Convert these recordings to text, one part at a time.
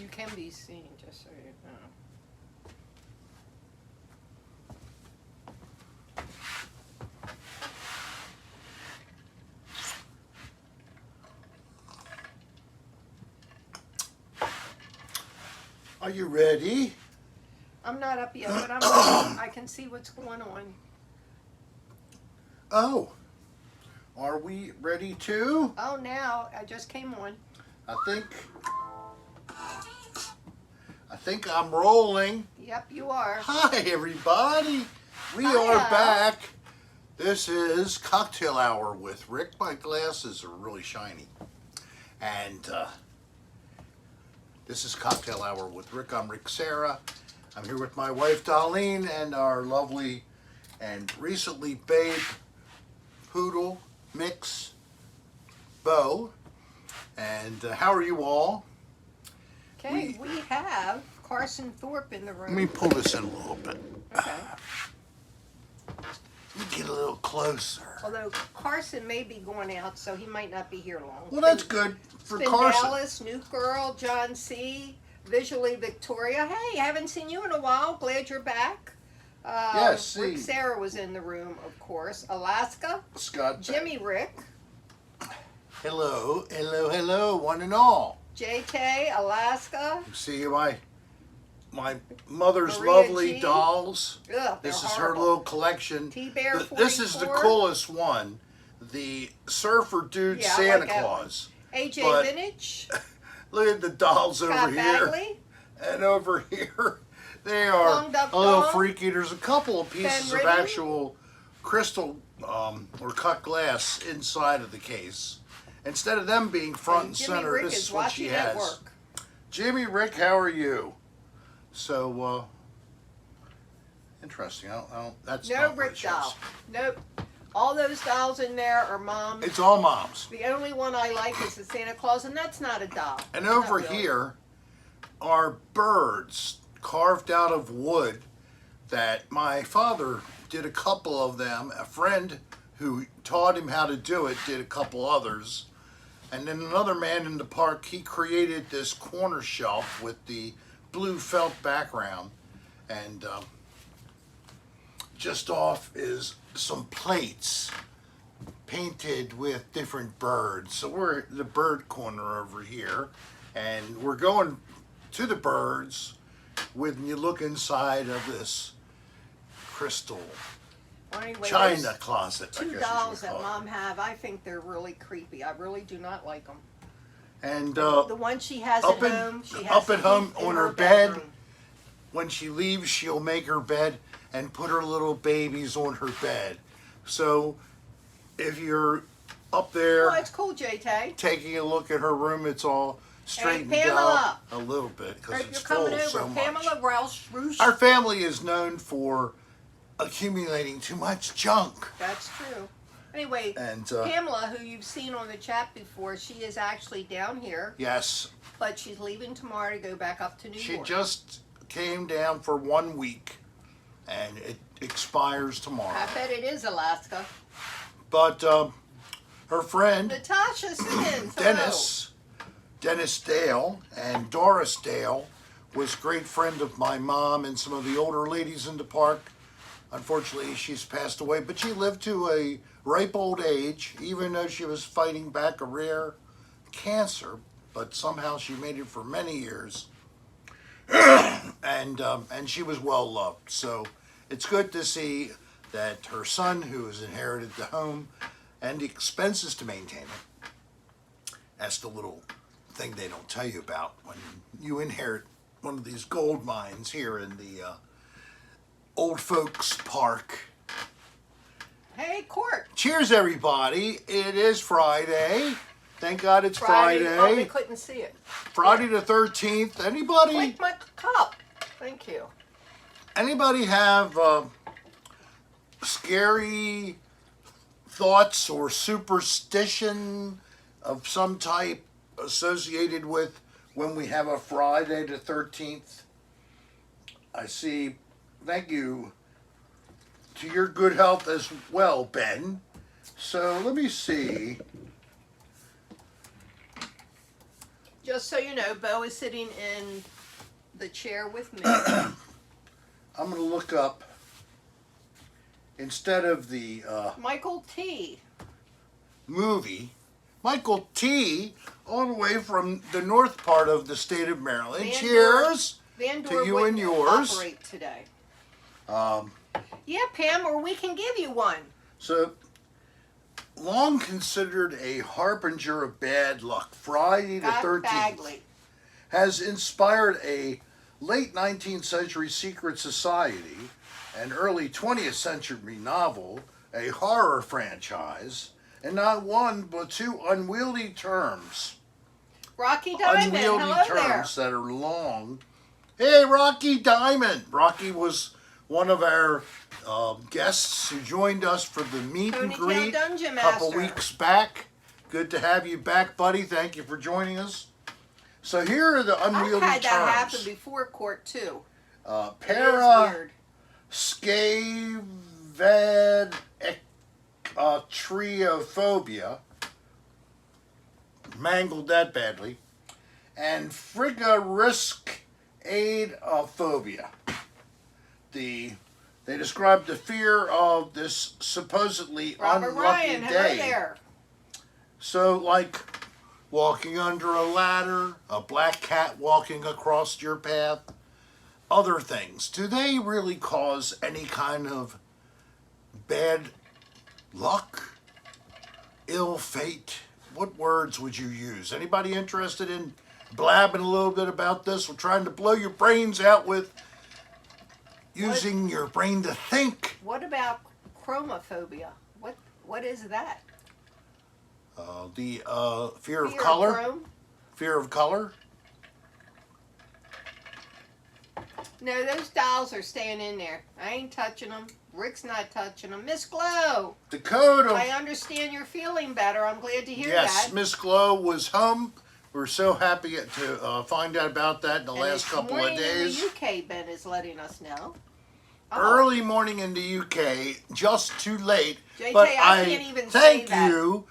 You can be seen, just so you know. Are you ready? I'm not up yet, but I'm ready. I can see what's going on. Oh, are we ready too? Oh, now I just came on. I think I'm rolling. Yep, you are. Hi, everybody. We Hiya. are back. This is Cocktail Hour with Rick. My glasses are really shiny. And this is Cocktail Hour with Rick. I'm Rick Serra. I'm here with my wife, Darlene, and our lovely and recently bathed poodle mix, Bo. And how are you all? Okay, we have Carson Thorpe in the room. Let me pull this in a little bit. Okay. Let me get a little closer. Although Carson may be going out, so he might not be here long. Well, that's good for Spin Carson. Dallas, New Girl, John C., Visually Victoria. Hey, haven't seen you in a while. Glad you're back. Yes, Rick see. Serra was in the room, of course. Alaska, Scott. Jimmy Rick, Hello, hello, hello, one and all. JK, Alaska. See my mother's Maria lovely G. dolls. Ugh, This they're is her horrible. little collection. T-Bear This is the 44. coolest one. The surfer dude Yeah, I Santa like that Claus. AJ But- Vintage, Look at the dolls Scott over here Bagley, and over here. They are Long Duck a little Dong. freaky. There's a couple of pieces of Ridden. actual crystal or cut glass inside of the case. Instead of them being front and Jimmy center, Rick this is is what she watching at has. work. Jimmy Rick, how are you? So, interesting. That's No not what Rick it shows. doll. Nope. All those dolls in there are Mom's. It's all moms. The only one I like is the Santa Claus, and that's not a doll. And Not over really. here are birds carved out of wood that my father did a couple of them. A friend who taught him how to do it did a couple others. And then another man in the park, he created this corner shelf with the blue felt background. And just off is some plates painted with different birds. So we're at the bird corner over here. And we're going to the birds when you look inside of this crystal Well, anyway, china those closet. I two guess dolls is what that you call it. Mom have, I think they're really creepy. I really do not like them. And The one she has up at in- home, she has up at to home keep in on her bed. bedroom. when she leaves, she'll make her bed and put her little babies on her bed. So if you're up there Oh, it's cool, JT. taking a look at her room, it's all straightened out Pamela. a little bit because You're it's coming full over. so Pamela much. Rouse Roosh. Our family is known for accumulating too much junk. That's true. Anyway, And Pamela, who you've seen on the chat before, she is actually down here, yes, but she's leaving tomorrow to go back up to New she York. just came down for 1 week and it expires tomorrow. I bet it is Alaska. But her friend Natasha Simmons. hello. Dennis Dale and Doris Dale was a great friend of my mom and some of the older ladies in the park. Unfortunately, she's passed away, but she lived to a ripe old age, even though she was fighting back a rare cancer, but somehow she made it for many years. And she was well loved. So it's good to see that her son, who has inherited the home and the expenses to maintain it, that's the little thing they don't tell you about when you inherit one of these gold mines here in the old folks park. Hey, Court. Cheers, everybody. It is Friday. Thank God it's Friday. Oh, they couldn't see it. Friday the 13th. Anybody Like my cup. Thank you. anybody have scary thoughts or superstition of some type associated with when we have a Friday the 13th? I see. Thank you. To your good health as well, Ben. So let me see. Just so you know, Bo is sitting in the chair with me. I'm going to look up, instead of the Michael T. movie, Michael T., all the way from the north part of the state of Maryland. Van Cheers Van to you wouldn't and yours. operate today. Um, Yeah, Pam, or we can give you one. So, long considered a harbinger of bad luck, Friday the Scott 13th Bagley. has inspired a late 19th century secret society, an early 20th century novel, a horror franchise, and not one but two unwieldy terms. Rocky Diamond, hello terms there. that are long. Hey, Rocky Diamond! Rocky was one of our guests who joined us for the meet and Ponytail greet Dungeon a couple Master. weeks back. Good to have you back, buddy. Thank you for joining us. So here are the I've unwieldy had that happen terms. before court too. It is Para weird. triophobia, mangled that badly, and frigoriskadophobia. They described the fear of this supposedly Robert unlucky Ryan, hello day. there. So, like walking under a ladder, a black cat walking across your path, other things. Do they really cause any kind of bad luck, ill fate? What words would you use? Anybody interested in blabbing a little bit about this? We're trying to blow your brains out with using your brain to think. What about chromophobia? What is that? The fear of Fear color. chrome? Fear of color. No, those dolls are staying in there. I ain't touching them. Rick's not touching them. Miss Glow, The code of I understand you're feeling better. I'm glad to hear yes, that. Miss Glow was home. We're so happy to find out about that in the And last this couple of morning days. in the UK, Ben is letting us know. Oh, Early morning in the UK, just too late. JJ, but I can't even thank say that. you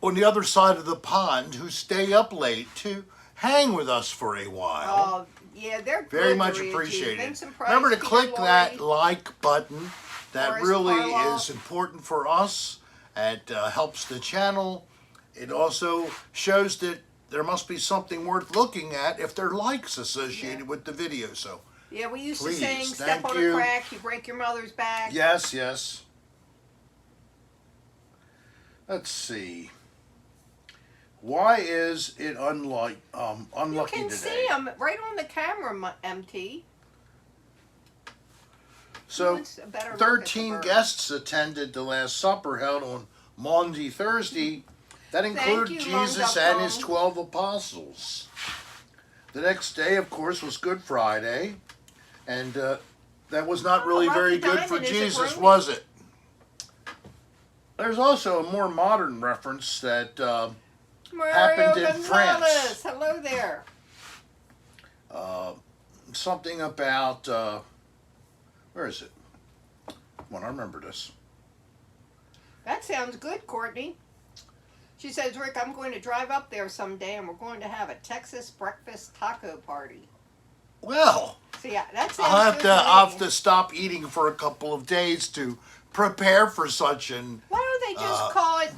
on the other side of the pond who stay up late to hang with us for a while. Oh, yeah, they're Very good, much Maria G. appreciated. Vincent Price, Remember to Peter click that Lorre. like button. That Boris really Karloff. is important for us. It helps the channel. It also shows that there must be something worth looking at if there are likes associated with the video. So, Yeah, we used Please, to sing, step thank on you. a crack, you break your mother's back. yes, yes. Let's see. Why is it unlucky You can today? see them right on the camera, MT. So, Wants a better look at the 13 bird. guests attended the Last Supper held on Maundy Thursday. That included you, Jesus Long and his Duck 12 apostles. The next day, of course, was Good Friday. And that was not really Rocky very good Diamond for isn't Jesus, Roman. was it? There's also a more modern reference that Mario happened in Gonzalez, France. hello there. something about, where is it? Well, I remember this. That sounds good, Courtney. She says, Rick, I'm going to drive up there someday and we're going to have a Texas breakfast taco party. Well, So yeah, that sounds I'll have good to, me. I'll have to stop eating for a couple of days to prepare for such an Why don't they just call it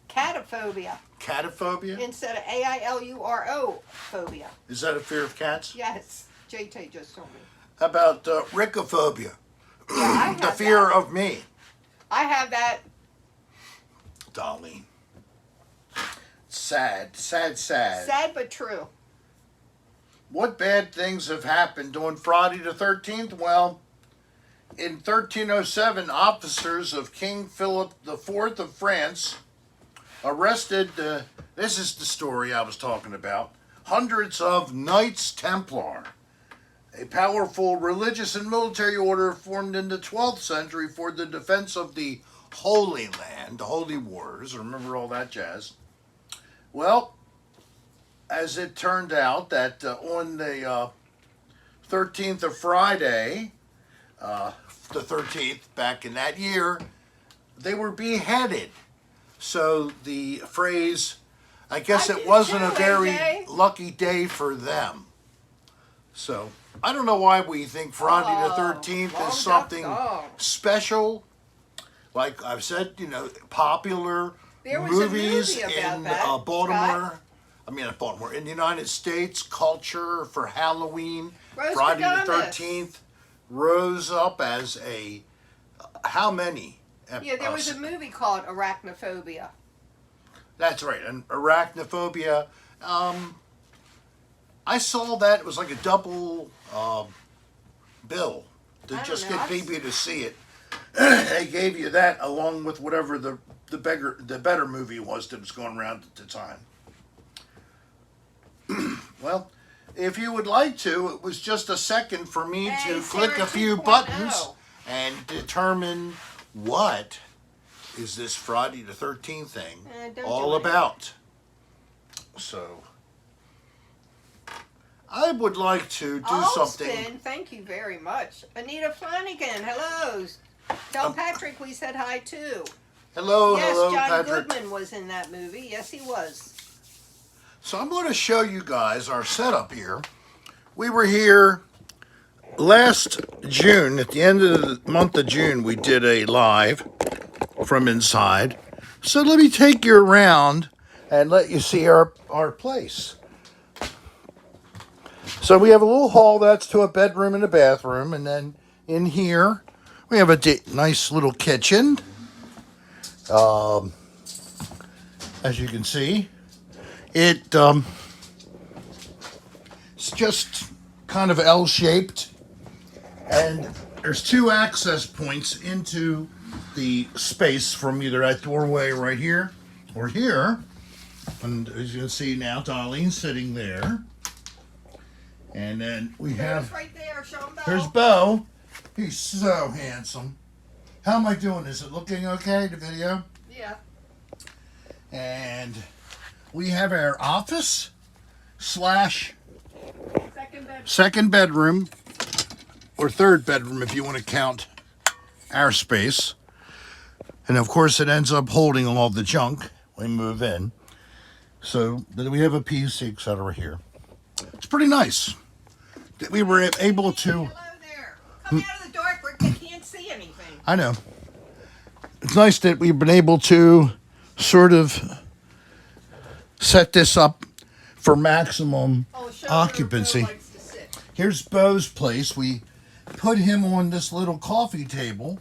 catophobia catophobia. instead of AILURO phobia? Is that a fear of cats? Yes, JT just told me. How about rickophobia? Yeah, I have The fear that. of me. I have that. Darlene. Sad, sad, sad. Sad but true. What bad things have happened on Friday the 13th? Well, in 1307, officers of King Philip IV of France arrested, this is the story I was talking about, hundreds of Knights Templar, a powerful religious and military order formed in the 12th century for the defense of the Holy Land, the Holy Wars. Remember all that jazz? Well, as it turned out that on the 13th of Friday, the 13th, back in that year, they were beheaded. So the phrase, I guess I it do wasn't too, a very AJ. lucky day for them. So, I don't know why we think Friday the 13th long is something duck, special. Like I've said, you know, popular There was movies a movie about in that, Baltimore. Scott. I mean, not Baltimore, in the United States, culture for Halloween. Friday the Roscodamus. 13th rose up as a, how many? Yeah, there was a movie called Arachnophobia. That's right, and arachnophobia. I saw that. It was like a double bill to I don't just know. get people to see it. They gave you that along with whatever the better movie was that was going around at the time. Well, if you would like to, it was just a second for me Hey, to Sarah click a few 2.0. buttons and determine what is this Friday the 13th thing Don't all do anything. about. So, I would like to do something. Alston, thank you very much. Anita Flanagan, hello. Tell Patrick we said hi too. Hello, Yes, hello, John Patrick. Goodman was in that movie. Yes, he was. So I'm going to show you guys our setup here. We were here last June, at the end of the month of June, we did a live from inside. So let me take you around and let you see our place. So we have a little hall that's to a bedroom and a bathroom, and then in here we have a nice little kitchen. As you can see, it's just kind of L-shaped, and there's two access points into the space from either that doorway right here or here. And as you can see now, Darlene's sitting there. And then we have, right there, show him here's Bo. He's so handsome. How am I doing? Is it looking okay, the video? Yeah. And we have our office slash second bedroom, or third bedroom if you want to count our space. And of course it ends up holding all the junk when we move in. So then we have a PC, etc. here. It's pretty nice that we were able to. Hello there. Come out of the dark where you can't see anything. I know. It's nice that we've been able to sort of set this up for maximum occupancy. Here's Bo's place. We put him on this little coffee table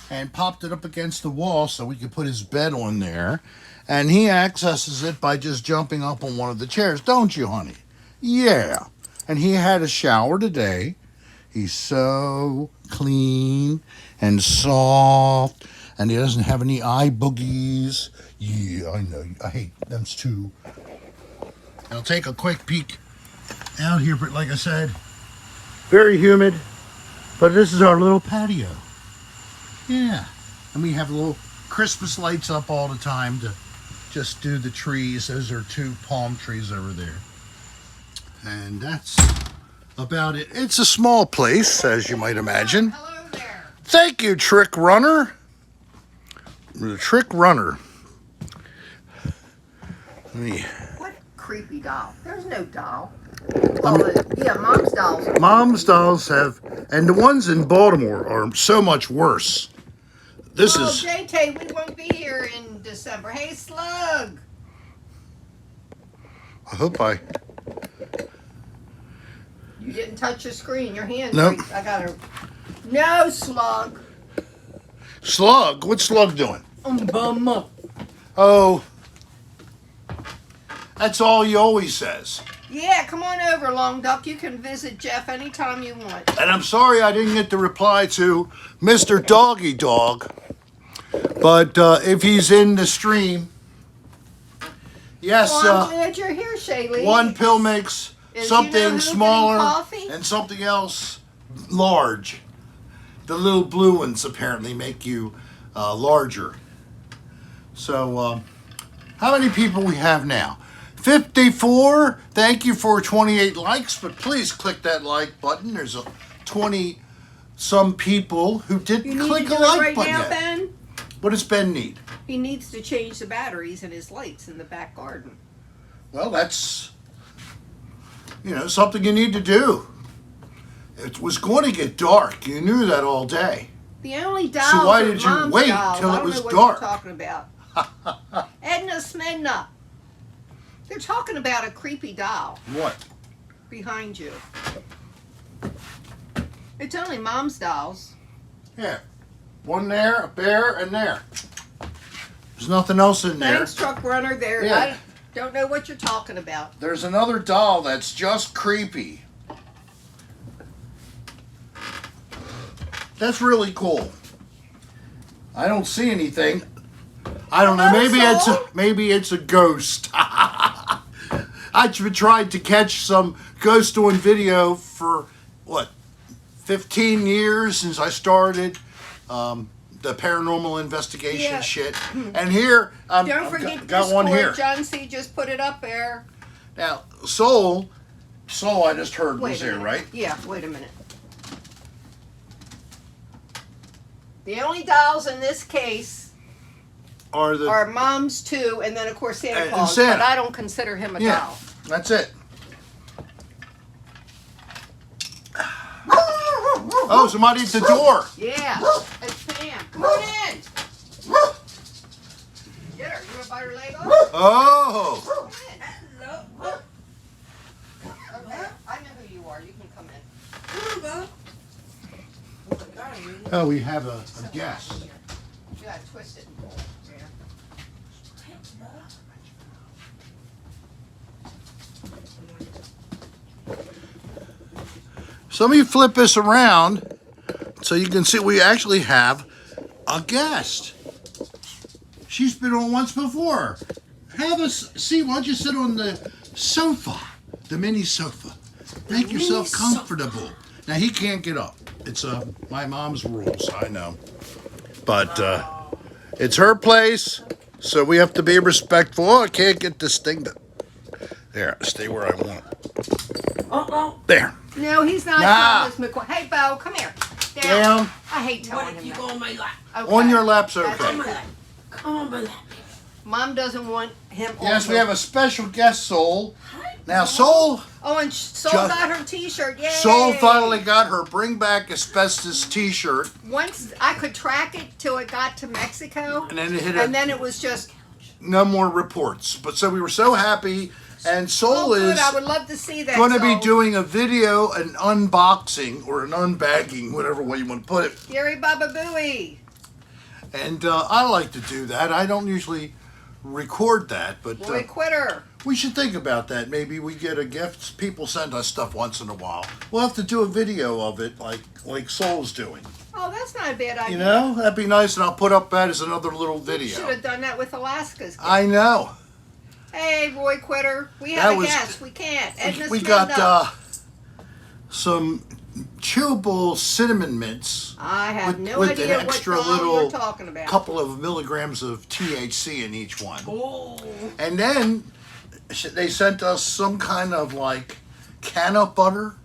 and popped it up against the wall so we could put his bed on there. And he accesses it by just jumping up on one of the chairs. Don't you, honey? Yeah. And he had a shower today. He's so clean and soft. And he doesn't have any eye boogies. Yeah, I know. I hate them too. I'll take a quick peek out here, but like I said, very humid. But this is our little patio. Yeah. And we have little Christmas lights up all the time to just do the trees. Those are two palm trees over there. And that's about it. It's a small place, as you might imagine. Hello there. Thank you, Trick Runner. The Trick Runner. Let me. What creepy doll? There's no doll. Well, yeah, mom's dolls. Mom's dolls have, and the ones in Baltimore are so much worse. This is. JT, we won't be here in December. Hey, Slug. I hope I. You didn't touch the screen. Your hand. Nope. I got her. No, Slug. Slug? What's Slug doing? Bum. Oh. That's all he always says. Yeah, come on over, Long Duck. You can visit Jeff anytime you want. And I'm sorry I didn't get the reply to Mr. Doggy Dog. But if he's in the stream, yes, Well, I'm glad you're here, Shaylee. one pill makes Is something you know who smaller getting coffee? and something else large. The little blue ones apparently make you larger. So, how many people we have now? 54. Thank you for 28 likes, but please click that like button. There's a 20 some people who didn't You need click to do a like it right button now, yet. Ben? What does Ben need? He needs to change the batteries in his lights in the back garden. Well, that's, something you need to do. It was going to get dark. You knew that all day. The only dolls So why are did you Mom's wait dolls. till I it don't was know what dark? you're talking about. Edna Smedna. They're talking about a creepy doll What? behind you. It's only Mom's dolls. Yeah. One there, a bear, and there. There's nothing else in there. Thanks, truck runner. There. Yeah. I don't know what you're talking about. There's another doll that's just creepy. That's really cool. I don't see anything. I don't know. Maybe it's a ghost. I tried to catch some ghost on video for 15 years since I started the paranormal investigation shit. And here Don't forget got one here. John C. just put it up there. Now, Soul, I just heard was here, right? Yeah. Wait a minute. The only dolls in this case are Mom's too, and then of course Santa Claus. Santa. But I don't consider him a doll. That's it. Oh, somebody at the door. Yeah, it's Pam. Come on in. Get her. You want to bite her leg off? Oh. Come in. Hello. Okay, I know who you are. You can come in. Oh, we have a guest. You got to twist it. So let me flip this around so you can see we actually have a guest. She's been on once before. Have a seat. Why don't you sit on the sofa, the mini sofa. Make yourself comfortable. Now, he can't get up. It's my mom's rules, I know. But it's her place, so we have to be respectful. Oh, I can't get this thing to... There, stay where I want it. There. No, he's not. Nah. Thomas McCoy. Hey, Bo, come here. Down. I hate telling What if him you that. go on my lap? Okay. On your lap's That's okay. On my lap. Come on my lap. Mom doesn't want him on Yes, we her. have a special guest, Soul. Now, Soul... Oh, and Soul Just- got her T-shirt. Yay! Soul finally got her Bring Back Asbestos t-shirt. Once I could track it till it got to Mexico, And then it hit and then it was just no more reports. But so we were so happy. And Soul good. is I would love to see that. going to be Soul. doing a video, an unboxing, or an unbagging, whatever way you want to put it. Gary Baba Booey. And I like to do that. I don't usually record that, but Boy, quitter. we should think about that. Maybe we get a gift. People send us stuff once in a while. We'll have to do a video of it like Soul's doing. Oh, that's not a bad idea. You know, that'd be nice, and I'll put up that as another little Should video. have done that with Alaska's. I know. Hey, Roy Quitter. We That have a was- guest. We can't. Edna We Smith got up. some chewable cinnamon mints. I have no with idea an what extra doll little you're talking about. couple of milligrams of THC in each one. Oh. And then they sent us some kind of like can of butter,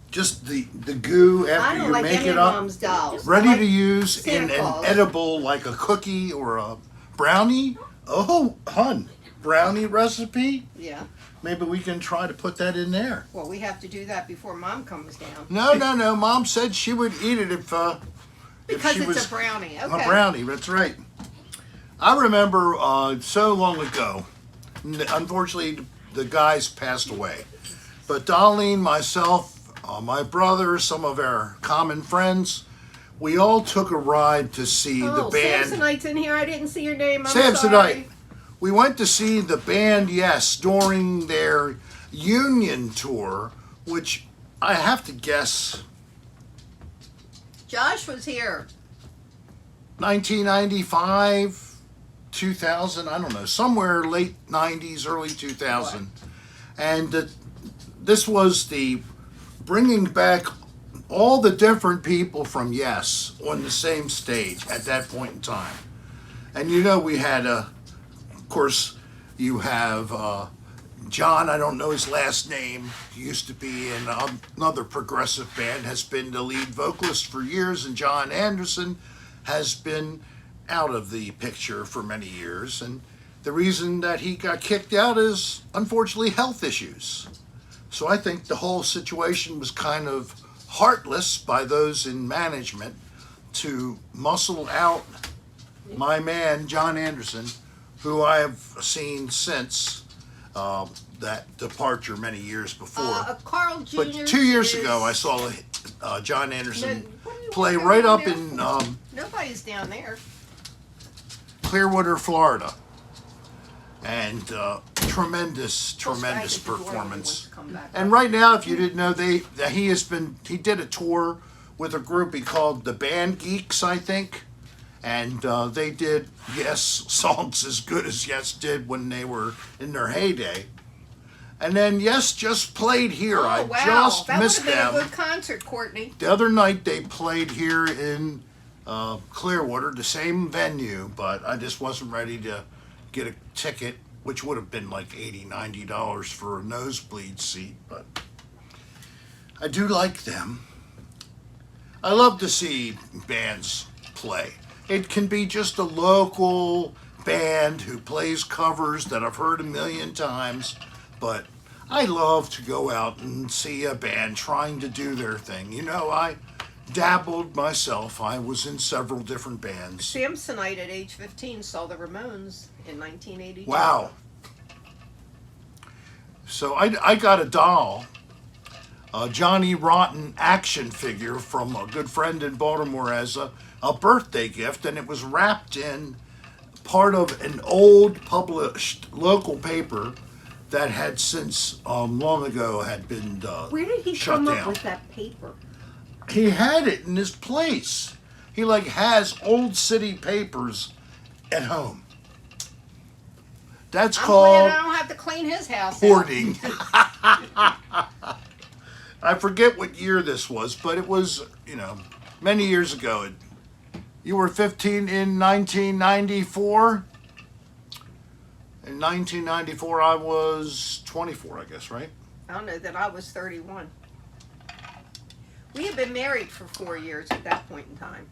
just the goo I after don't you like make any it of up, Mom's dolls. ready I like to use in Santa an Claus. edible, like a cookie or a brownie. Oh, hun, brownie recipe. Yeah. Maybe we can try to put that in there. Well, we have to do that before Mom comes down. No. Mom said she would eat it if Because she it's was a brownie. a Okay. brownie. That's right. I remember so long ago. Unfortunately, the guys passed away. But Darlene, myself, my brother, some of our common friends, we all took a ride to see the band. Samsonite's in here. I didn't see your name. I'm Samsonite. sorry. We went to see the band, yes, during their Union tour, which I have to guess Josh was here. 1995, 2000, I don't know, somewhere late 90s, early 2000. And this was the bringing back all the different people from Yes on the same stage at that point in time. And you know, we had of course, you have John, I don't know his last name, he used to be in another progressive band, has been the lead vocalist for years, and John Anderson has been out of the picture for many years. And the reason that he got kicked out is unfortunately health issues. So I think the whole situation was kind of heartless by those in management to muscle out my man, John Anderson, who I have seen since that departure many years before. Carl Jr. But 2 years ago, I saw John Anderson play walking right around up there in Nobody's down there. Clearwater, Florida. And tremendous Guy at the door performance. wants to come back And up. right now, if you didn't know, he did a tour with a group he called the Band Geeks, I think. And they did Yes songs as good as Yes did when they were in their heyday. And then Yes just played here. Oh, I wow. just That would missed have been them. a good concert, Courtney. The other night they played here in Clearwater, the same venue, but I just wasn't ready to get a ticket, which would have been like $80, $90 for a nosebleed seat, but I do like them. I love to see bands play. It can be just a local band who plays covers that I've heard a million times, but I love to go out and see a band trying to do their thing. You know, I dabbled myself. I was in several different bands. Samsonite at age 15 saw the Ramones in 1982. Wow. So I got a doll, a Johnny Rotten action figure from a good friend in Baltimore as a birthday gift, and it was wrapped in part of an old published local paper that had since long ago had been Where did he shut come down. up with that paper? He had it in his place. He like has old city papers at home. That's I'm called glad I don't have to clean his house out. hoarding. I forget what year this was, but it was, many years ago. You were 15 in 1994? In 1994, I was 24, I guess, right? I don't know that I was 31. We had been married for 4 years at that point in time.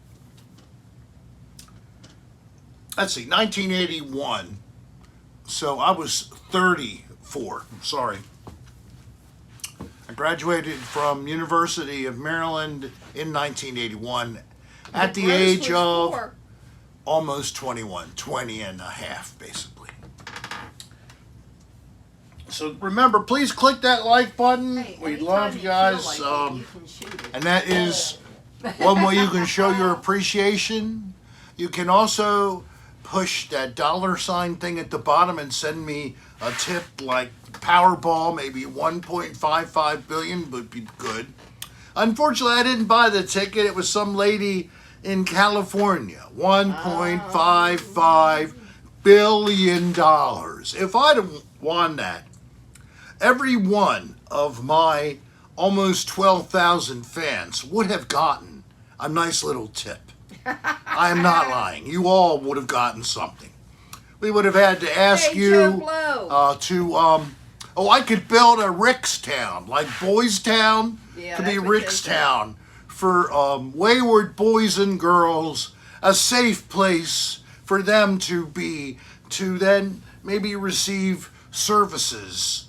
Let's see, 1981. So I was 34. Sorry. I graduated from University of Maryland in 1981 at the Rose age was of 4. almost 21, 20 and a half, basically. So remember, please click that like button. Hey, We anytime love you you guys. feel like it, you can shoot it. And that is one way you can show your appreciation. You can also push that $ thing at the bottom and send me a tip like Powerball, maybe 1.55 billion would be good. Unfortunately, I didn't buy the ticket. It was some lady in California. $1.55 billion. If I'd have won that, every one of my almost 12,000 fans would have gotten a nice little tip. I am not lying. You all would have gotten something. We would have had to ask Hey, you Joe Blow. I could build a Rickstown, like Boys Town Yeah, could be that's what they Rickstown for wayward boys and girls, a safe place for them to be, to then maybe receive services,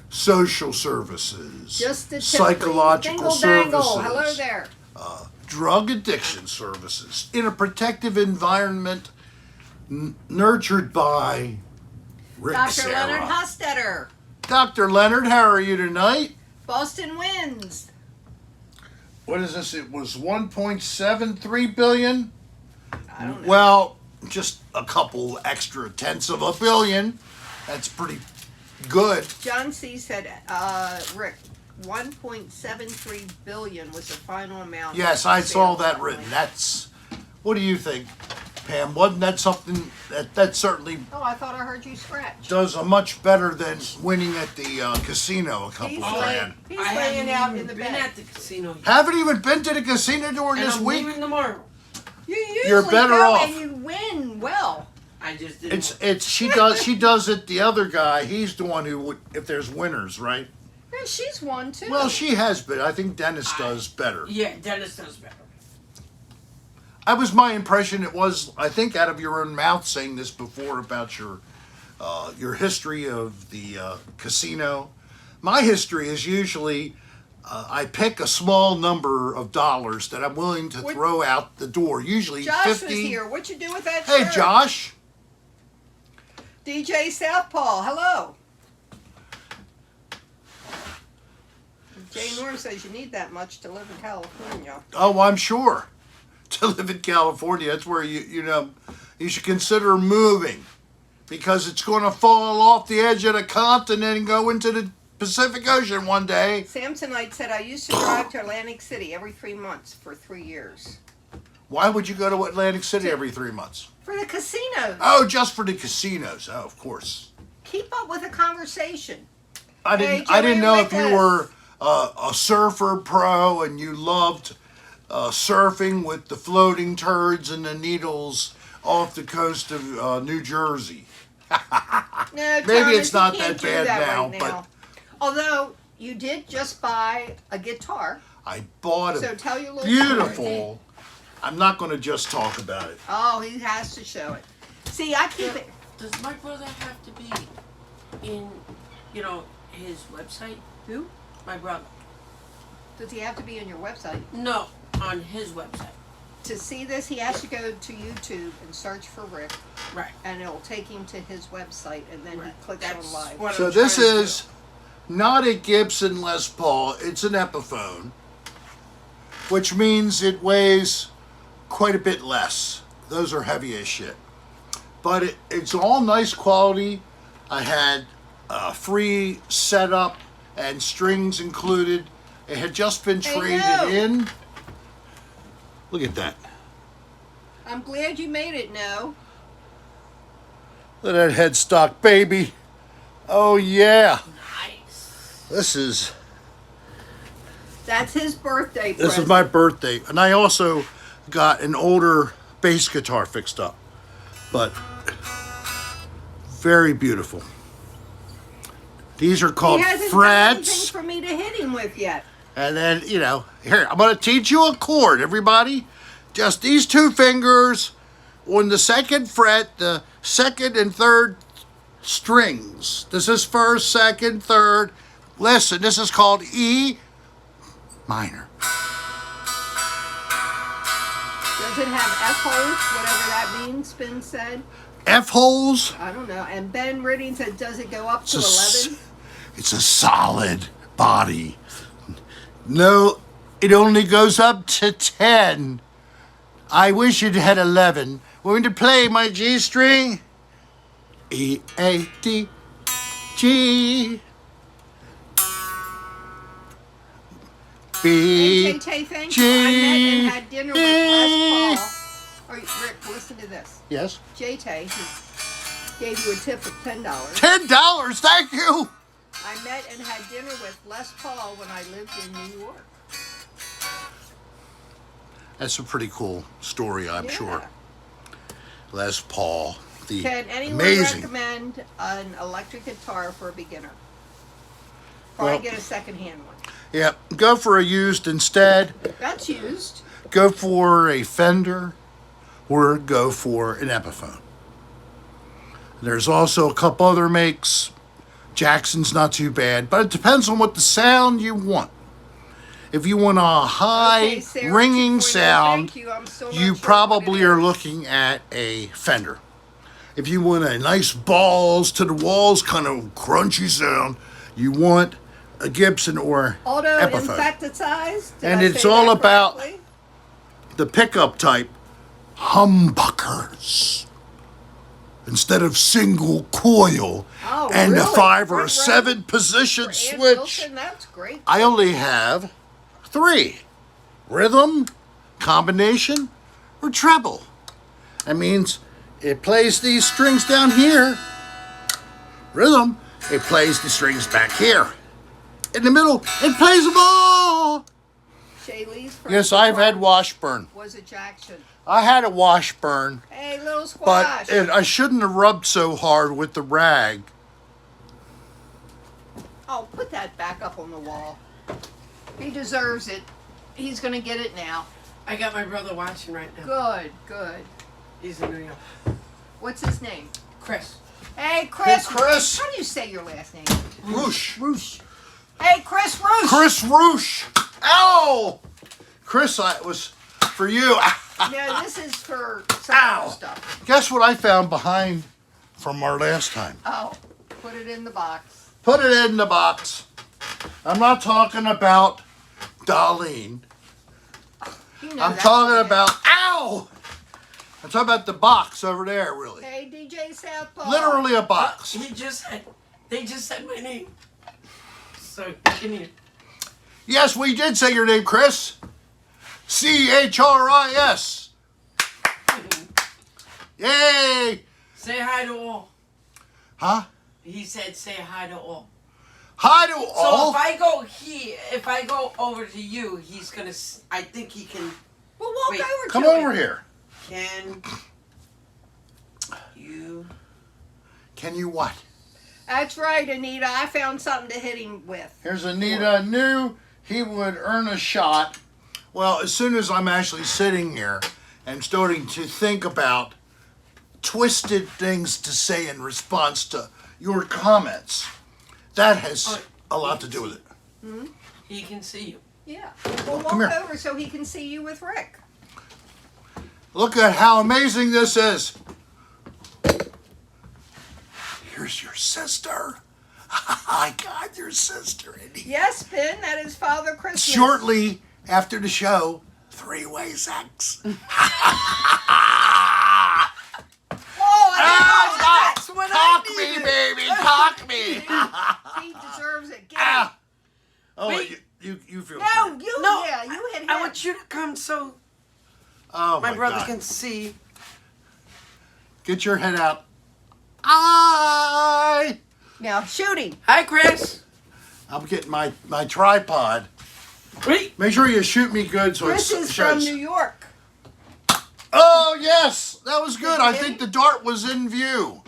social services, Just a tip, psychological please. services, Dingle dangle. Hello there. drug addiction services in a protective environment nurtured by Rick Dr. Serra. Leonard Hostetter. Dr. Leonard, how are you tonight? Boston wins. What is this? It was 1.73 billion. I don't know. Well, just a couple extra tenths of a billion. That's pretty good. John C. said, Rick, 1.73 billion was the final amount. Yes, I saw sales that only. written. That's. What do you think, Pam? Wasn't that something that certainly Oh, I thought I heard you scratch. does a much better than winning at the casino a couple He's grand? He's I laying haven't out even in the been bed. at the casino yet. Haven't even been to the casino during And this I'm week. leaving tomorrow. You usually You're better go off. and you win well. I just didn't. It's she does it. The other guy, he's the one who would, if there's winners, right? Yeah, she's won too. Well, she has been. I think Dennis does better. Yeah, Dennis does better. That was my impression. It was, I think, out of your own mouth saying this before about your history of the casino. My history is usually I pick a small number of dollars that I'm willing to throw out the door. Usually Josh 50. was here. What you do with that Hey, shirt? Josh. DJ Southpaw, hello. Jay Norm says you need that much to live in California. Oh, I'm sure. To live in California, that's where you should consider moving, because it's going to fall off the edge of the continent and go into the Pacific Ocean one day. Samsonite said, I used to drive to Atlantic City every 3 months for 3 years. Why would you go to Atlantic City every 3 months? For the casinos. Oh, just for the casinos. Oh, of course. Keep up with the conversation. I didn't know if you were a surfer pro and you loved surfing with the floating turds and the needles off the coast of New Jersey. No, Maybe Thomas, it's not you can't that do bad that now, right but although you did just buy a guitar, I bought so a tell your little story. beautiful. I'm not going to just talk about it. Oh, he has to show it. See, I keep it. Does my brother have to be in, his website? Who? My brother. Does he have to be on your website? No, on his website. To see this, he has to go to YouTube and search for Rick, Right. and it'll take him to his website, and then Right. he clicks That's on live. what So I'm this trying to is not a Gibson Les Paul. It's an Epiphone, which means it weighs quite a bit less. Those are heavy as shit. But it's all nice quality. I had free setup and strings included. It had just been Hey, traded no. in. Look at that. I'm glad you made it, No. Look at that headstock, baby. Oh, yeah. Nice. This is That's his birthday present. This is my birthday, and I also got an older bass guitar fixed up, but very beautiful. These are called He hasn't done anything frets, for me to hit him with yet. and then here I'm going to teach you a chord, everybody. Just these two fingers on the second fret, the second and third strings. This is first, second, third. Listen, this is called E minor. Does it have F holes, whatever that means, Spin said? F holes. I don't know. And Ben Ridding said, does it go up to It's 11? it's a solid body. No, it only goes up to 10. I wish it had 11. Want me to play my G string? E, A, D, G. B, Hey, Tay, thank you. I met and had dinner with Les Paul. Or, Rick, listen to this. Yes. Tay, who gave you a tip of $10. $10, thank you. I met and had dinner with Les Paul when I lived in New York. That's a pretty cool story, I'm Yeah. sure. Les Paul, the Can anyone amazing. recommend an electric guitar for a beginner? Or I Well- get a second-hand one. Yeah, go for a used instead. That's used. Go for a Fender or go for an Epiphone. There's also a couple other makes. Jackson's not too bad, but it depends on what the sound you want. If you want a high Okay, Sarah, ringing 2.0, sound, thank you. I'm still not you sure probably what it are is. looking at a Fender. If you want a nice balls to the walls kind of crunchy sound, you want a Gibson or Epiphone. Auto-infecticized? Did And I it's say all that about correctly? the pickup type humbuckers instead of single coil Oh, and really? the 5 or Front row? 7 position For Ann switch. Wilson, that's great. I only have 3: rhythm, combination, or treble. That means it plays these strings down here. Rhythm, it plays the strings back here. In the middle, it plays them all. Shaylee's from Yes, I've had Washburn. was a Jackson. I had a Washburn, Hey, little but squash. I shouldn't have rubbed so hard with the rag. Oh, put that back up on the wall. He deserves it. He's going to get it now. I got my brother watching right now. Good, good. He's in New York. What's his name? Chris. Hey, Chris. Hey, Chris. How do you say your last name? Roosh. Roosh. Hey, Chris Roosh. Chris Roosh. Ow! Chris, it was for you. No, this is for some Ow. other stuff. Guess what I found behind from our last time? Oh, put it in the box. Put it in the box. I'm not talking about Darlene. You know I'm that's talking what it about, ow! I'm talking about the box over there, is. really. Hey, DJ Southpaw. Literally a box. They just said my name. So you can hear. Yes, we did say your name, Chris. Chris. Yay! Say hi to all. Huh? He said say hi to all. Hi to So all. if I go over to you, he's gonna. I think he can. Well, walk Wait, over Come to over him. here. Can you? Can you what? That's right, Anita. I found something to hit him with. Here's Anita. Knew he would earn a shot. Well, as soon as I'm actually sitting here and starting to think about twisted things to say in response to your comments, that has a lot to do with it. He can see you. Yeah. Well, Come walk here. over so he can see you with Rick. Look at how amazing this is. Here's your sister. I got your sister in here. Yes, Ben, that is Father Christmas. Shortly after the show, three-way sex. Oh, that's what Talk I me, needed. baby. Talk me. He deserves it. Get Ah. him. Oh, Wait. you feel No, free. you, No, yeah, you hit him. I want you to come so Oh, my brother God. can see. Get your head out. Now, shoot him. Hi, Chris. I'm getting my tripod. Wait. Make sure you shoot me good so Chris it is from shows. New York. Oh, yes. That was good. I think the dart was in view.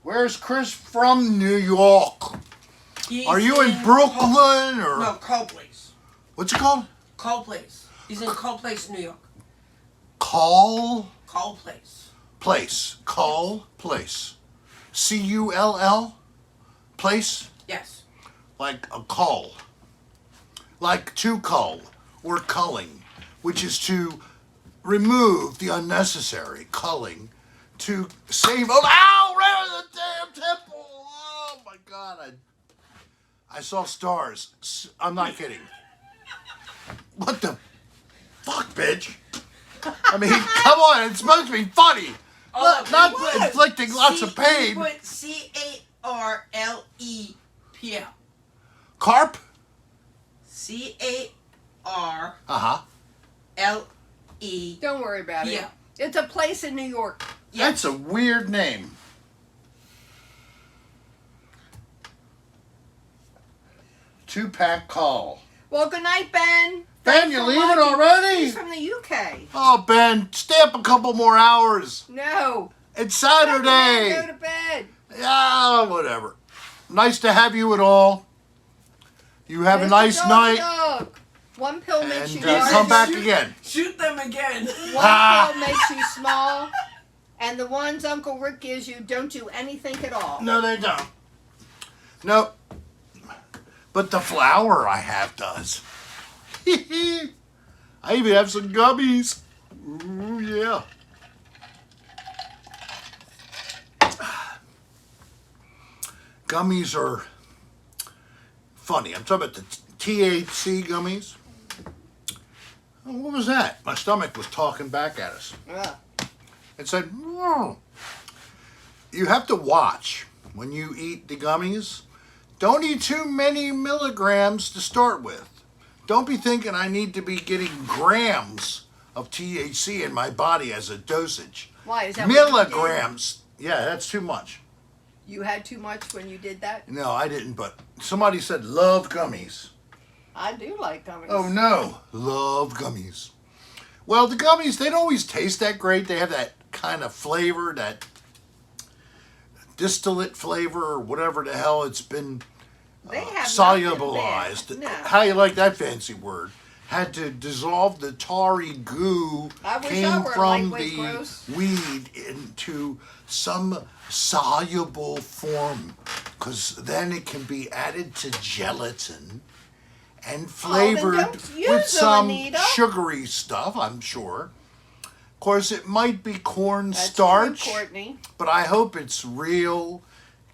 Where's Chris from New York? He's Are you in Brooklyn or No, Cole Place. what's it called? Cole Place. He's in Cole Place, New York. Call Cole Place. Place. Call Place. Cull Place? Yes. Like a cull. Like to cull or culling, which is to remove the unnecessary culling to save. Oh, ow! Right on the damn temple! Oh my God! I saw stars. I'm not kidding. What the fuck, bitch? I mean, come on! It's supposed to be funny, not inflicting lots of pain. Put CARLEPL. Carp? CARLE. Uh huh. Don't worry about it. Yeah. It's a place in New York. That's a weird name. Two-pack call. Well, good night, Ben. Ben, you for leaving watching. already? He's from the UK. Oh, Ben, stay up a couple more hours. No. It's Go Saturday. to bed. Yeah, whatever. Nice to have you at all. You have a Mr. nice Dog night, Dog. One pill makes you and large. come back again. Shoot them again. One Ah. pill makes you small. And the ones Uncle Rick gives you don't do anything at all. No, they don't. No. But the flour I have does. I even have some gummies. Ooh, yeah. Gummies are funny. I'm talking about the THC gummies. Oh, what was that? My stomach was talking back at us. Ugh. It said, "Whoa." You have to watch when you eat the gummies. Don't eat too many milligrams to start with. Don't be thinking I need to be getting grams of THC in my body as a dosage. Why? Is that what you did? Milligrams. Yeah, that's too much. You had too much when you did that? No, I didn't, but somebody said love gummies. I do like gummies. Oh no, love gummies. Well, the gummies, they don't always taste that great. They have that kind of flavor, that distillate flavor or whatever the hell it's been They have solubilized. nothing bad. No. How you like that fancy word? had to dissolve the tarry goo I wish I came were from lightweight the gross. weed into some soluble form, because then it can be added to gelatin and flavored don't use with them, some Anita. sugary stuff, I'm sure. Of course, it might be corn That's starch, true, Courtney. but I hope it's real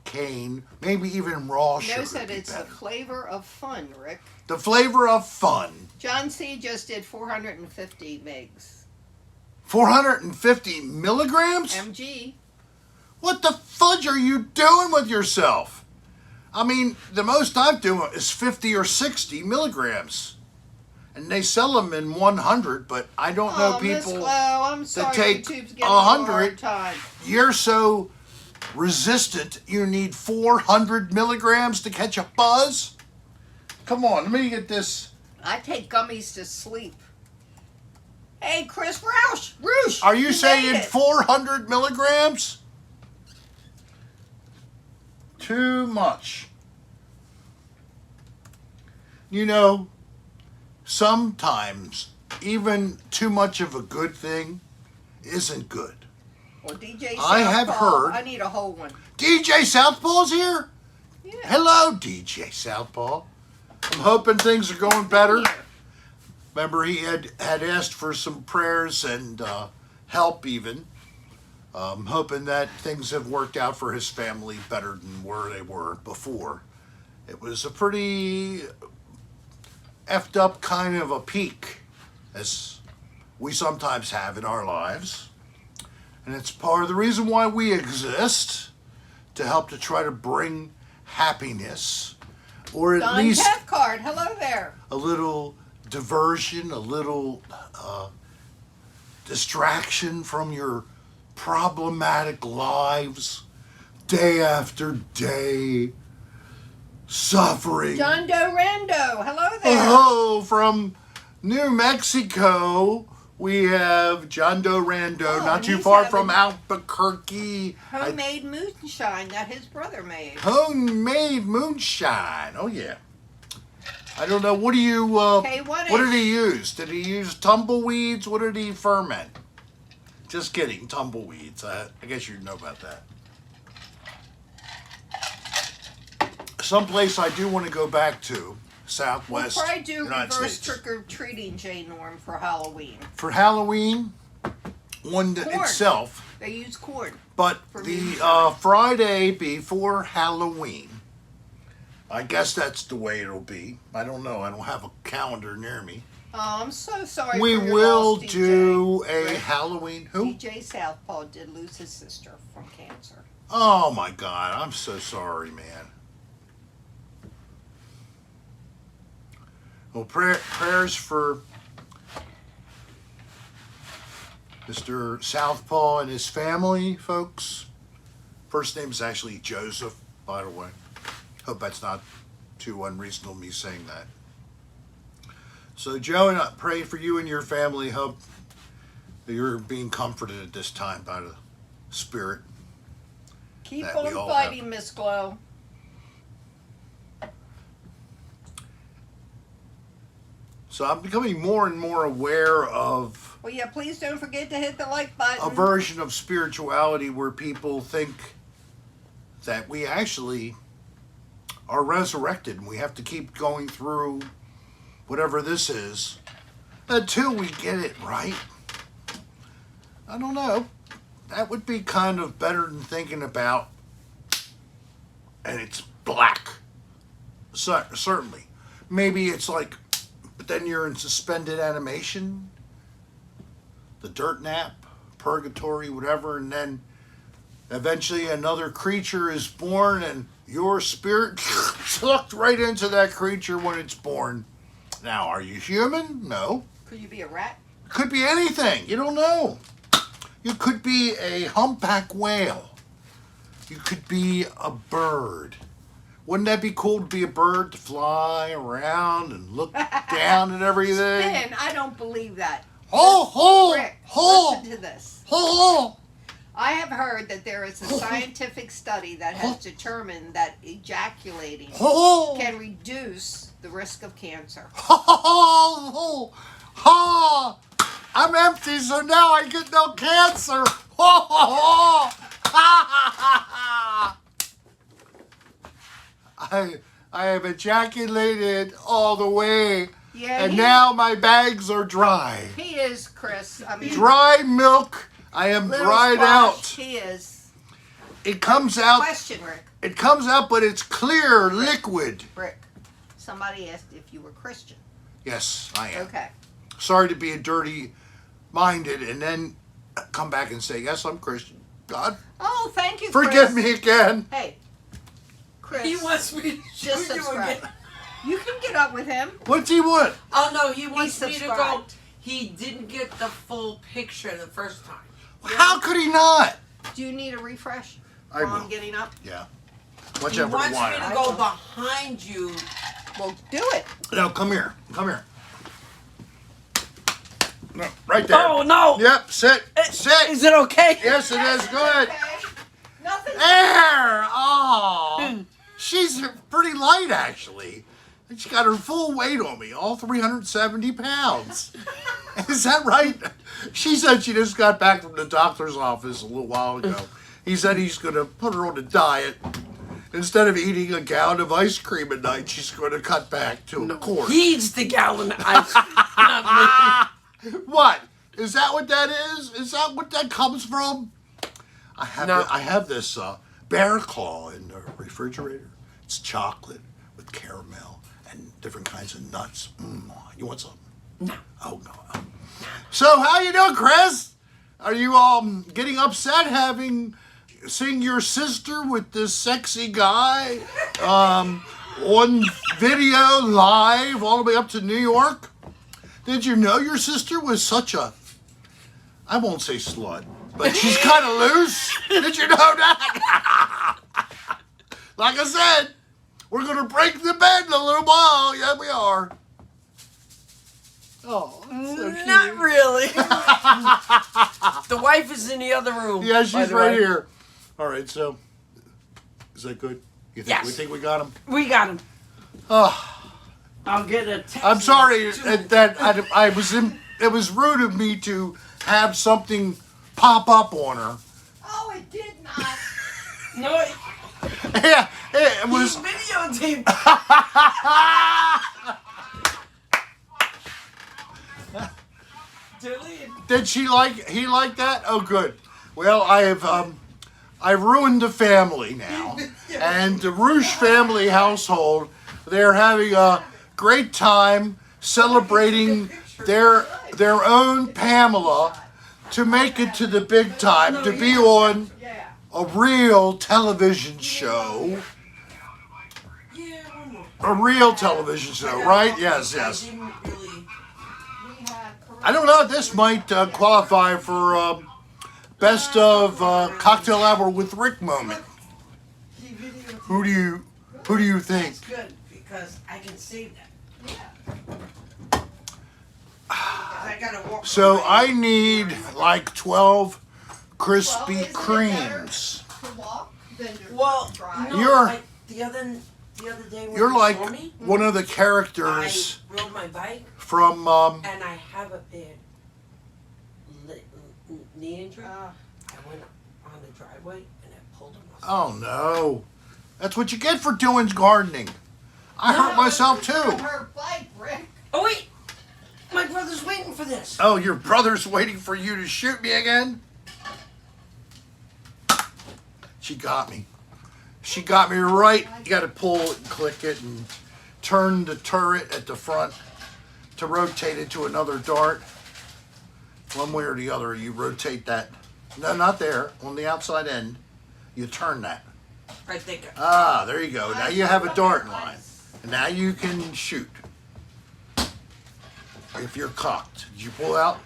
cane, maybe even raw sugar. No said would be it's the better. flavor of fun, Rick. The flavor of fun. John C. just did 450 megs. 450 milligrams? MG. What the fudge are you doing with yourself? I mean, the most I've done is 50 or 60 milligrams. And they sell them in 100, but I don't know Miss people Glow, I'm sorry, take YouTube's getting a hard 100. time. You're so resistant, you need 400 milligrams to catch a buzz? Come on, let me get this. I take gummies to sleep. Hey, Chris Roosh, Are you made saying it. 400 milligrams? Too much. You know, sometimes even too much of a good thing isn't good. Well, DJ I have Southpaw, heard- I need a whole one. DJ Southpaw's here? Yeah. Hello, DJ Southpaw. I'm hoping things are going better. Here. Remember, he had asked for some prayers and help even. Hoping that things have worked out for his family better than where they were before. It was a pretty effed up kind of a peak, as we sometimes have in our lives. And it's part of the reason why we exist, to help to try to bring happiness, or at Don least Cathcart, hello there. a little diversion, a little distraction from your problematic lives, day after day, suffering. John Doe Rando, hello there. Oh, from New Mexico, we have John Doe Rando, Oh, not and too he's far from having Albuquerque. Homemade moonshine that his brother made. Homemade moonshine. Oh, yeah. I don't know. What do you, Okay, what what is- did he use? Did he use tumbleweeds? What did he ferment? Just kidding, tumbleweeds. I guess you know about that. Someplace I do want to go back to, We'll Southwest probably do United reverse States. trick-or-treating, J. Norm, for Halloween. For Halloween, one Corn. itself, They use corn. but For the moonshine. Friday before Halloween, I guess that's the way it'll be. I don't know. I don't have a calendar near me. Oh, I'm so sorry We for your will loss, DJ. do a Rick. Halloween. Who? DJ Southpaw did lose his sister from cancer. Oh my God! I'm so sorry, man. Well, prayers for Mr. Southpaw and his family, folks. First name is actually Joseph, by the way. Hope that's not too unreasonable, me saying that. So, Joe, and I pray for you and your family. Hope that you're being comforted at this time by the Spirit. Keep That we on all fighting, Miss Glow. So I'm becoming more and more aware of Well, yeah, please don't forget to hit the like button. a version of spirituality where people think that we actually are resurrected and we have to keep going through whatever this is until we get it right. I don't know. That would be kind of better than thinking about, and it's black. Certainly. Maybe it's like, but then you're in suspended animation, the dirt nap, purgatory, whatever, and then eventually another creature is born and your spirit sucked right into that creature when it's born. Now, are you human? No. Could you be a rat? Could be anything. You don't know. You could be a humpback whale. You could be a bird. Wouldn't that be cool to be a bird, to fly around and look down and everything? Ben, I don't believe that. Ho, ho, Rick, ho, listen to this. ho, I have heard that there is a scientific study that has determined that ejaculating ho, can reduce the risk of cancer. I'm empty, so now I get no cancer. I have ejaculated all the way, Yeah, and now my bags are dry. he is, Chris. I mean, Dry milk. I am little dried squash, out. He is. It comes out. Question, Rick. It comes out, but it's clear liquid. Rick, somebody asked if you were Christian. Yes, I am. Okay. Sorry to be a dirty-minded and then come back and say, yes, I'm Christian. God, Oh, thank you, forgive Chris. me again. Hey, Chris. He wants me to just shoot you subscribe. again. You can get up with him. What's he want? Oh no, he wants me to go. subscribed. He didn't get the full picture the first time. How could he not? Do you need a refresh I while I'm will. getting up? Yeah. He Whichever wants one. me to I go will. behind you. Well, do it. No, come here. Come here. No, right there. Oh no! Yep, sit. Sit. Is it okay? Yes, it is good. Okay. Nothing. There. Oh. She's pretty light, actually. And she got her full weight on me, all 370 pounds. Is that right? She said she just got back from the doctor's office a little while ago. He said he's going to put her on a diet. Instead of eating a gallon of ice cream a night, she's going to cut back to a quart. He eats the gallon of ice cream, not What? Is that what that is? Is that what that comes from? I have No. I have this bear claw in the refrigerator. It's chocolate with caramel and different kinds of nuts. You want some? No. Oh no. So how you doing, Chris? Are you getting upset seeing your sister with this sexy guy on video live all the way up to New York? Did you know your sister was such a, I won't say slut, but she's kind of loose? Did you know that? Like I said, we're going to break the bed in a little while. Yeah, we are. Oh, so cute. Not really. The wife is in the other room. Yeah, by she's the right way. here. All right, so is that good? You think Yes. we think we got him? We got him. Oh, I'll get a text. I'm sorry message. that I was in. It was rude of me to have something pop up on her. Oh, it did not. No, Yeah, it he's was. videotaped. Delete. Did he like that? Oh, good. Well, I've ruined the family now, and the Rouge family household. They're having a great time celebrating their own Pamela to make it to the big time, to be on Yeah. a real television show. Yeah, one more. A real television show, right? Yes, I yes. didn't really. We had I don't know. This might qualify for best of cocktail hour with Rick moment. He videotaped. Who do you think? That's good because I can save that. Yeah. I gotta walk. So away. I need like 12 Krispy Well, isn't it Kremes. better to walk than to Well, drive? no, You're- the other day when You're you like saw me, one of the I characters rode my bike from and I have a bad knee injury. Uh, I went on the driveway and I pulled him off. oh no. That's what you get for doing gardening. I hurt myself too. her bike, Rick. Oh wait, my brother's waiting for this. Oh, your brother's waiting for you to shoot me again? She got me. She got me right. You got to pull it and click it and turn the turret at the front to rotate it to another dart. One way or the other, you rotate that. No, not there. On the outside end, you turn that. Right there. Ah, there you go. Now you have a dart line. And now you can shoot. If you're cocked. Did you pull out?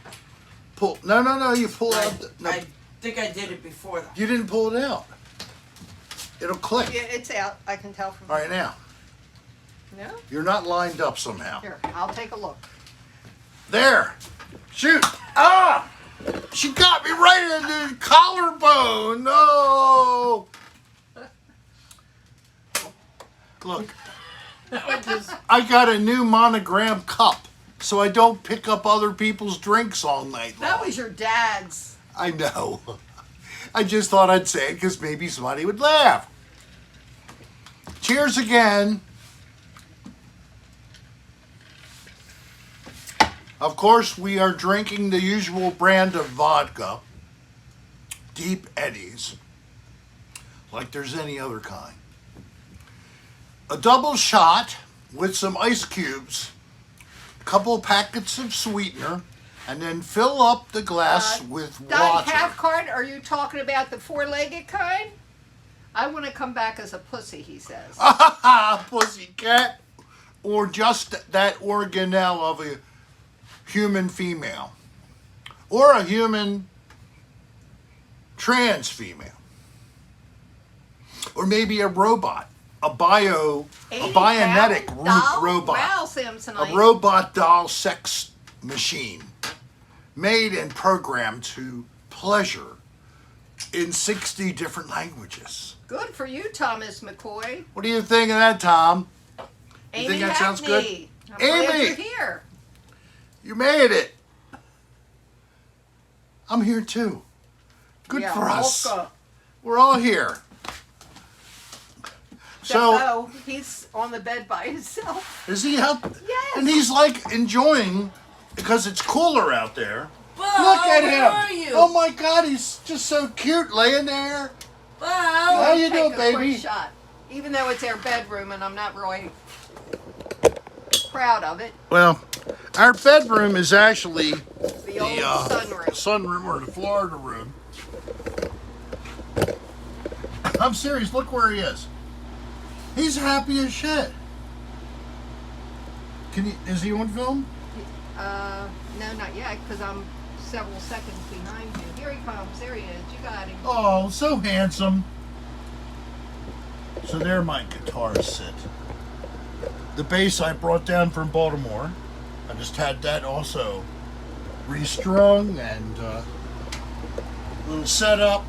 Pull. No, you pull out. No, I think I did it before that. you didn't pull it out. It'll click. Yeah, it's out. I can tell from All right, now. No? You're not lined up somehow. Here, I'll take a look. There. Shoot. Ah! She got me right in the collarbone. No. Look. I got a new monogram cup, so I don't pick up other people's drinks all night long. That was your dad's. I know. I just thought I'd say it because maybe somebody would laugh. Cheers again. Of course, we are drinking the usual brand of vodka, Deep Eddies, like there's any other kind. A double shot with some ice cubes, a couple of packets of sweetener, and then fill up the glass with Doug water. Cathcart, are you talking about the four-legged kind? I want to come back as a pussy, he says. Pussycat. Or just that organelle of a human female. Or a human trans female. Or maybe a robot. A bionetic doll? robot. Wow, Samsonite. A robot doll sex machine. Made and programmed to pleasure in 60 different languages. Good for you, Thomas McCoy. What do you think of that, Tom? Amy think that sounds good? Hackney. I'm glad Amy! you're here. You made it. I'm here too. Good Yeah, for us. Volka. We're all here. So, Oh, he's on the bed by himself. is he out? Yes. And he's like enjoying, because it's cooler out there. Bo, Look at him. where are you? Oh my God, he's just so cute laying there. Bo, How you Take doing, a baby? quick shot. Even though it's our bedroom and I'm not really proud of it. Well, our bedroom is actually The old sunroom. sunroom or the Florida room. I'm serious. Look where he is. He's happy as shit. Is he on film? No, not yet, because I'm several seconds behind you. Here he comes. There he is. You got him. Oh, so handsome. So there my guitars sit. The bass I brought down from Baltimore. I just had that also restrung and little setup.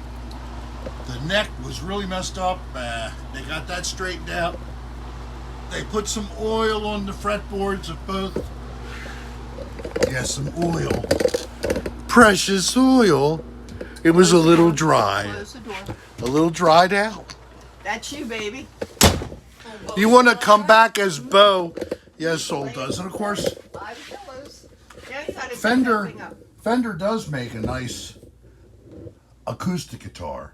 The neck was really messed up. They got that straightened out. They put some oil on the fretboards of both. Yes, some oil. Precious oil. It was a little dry. Close the door. A little dried out. That's you, baby. You want to come back as Bo? Yes, Soul does. And of course, Five pillows. Yeah, you gotta set Fender that thing up. Fender does make a nice acoustic guitar.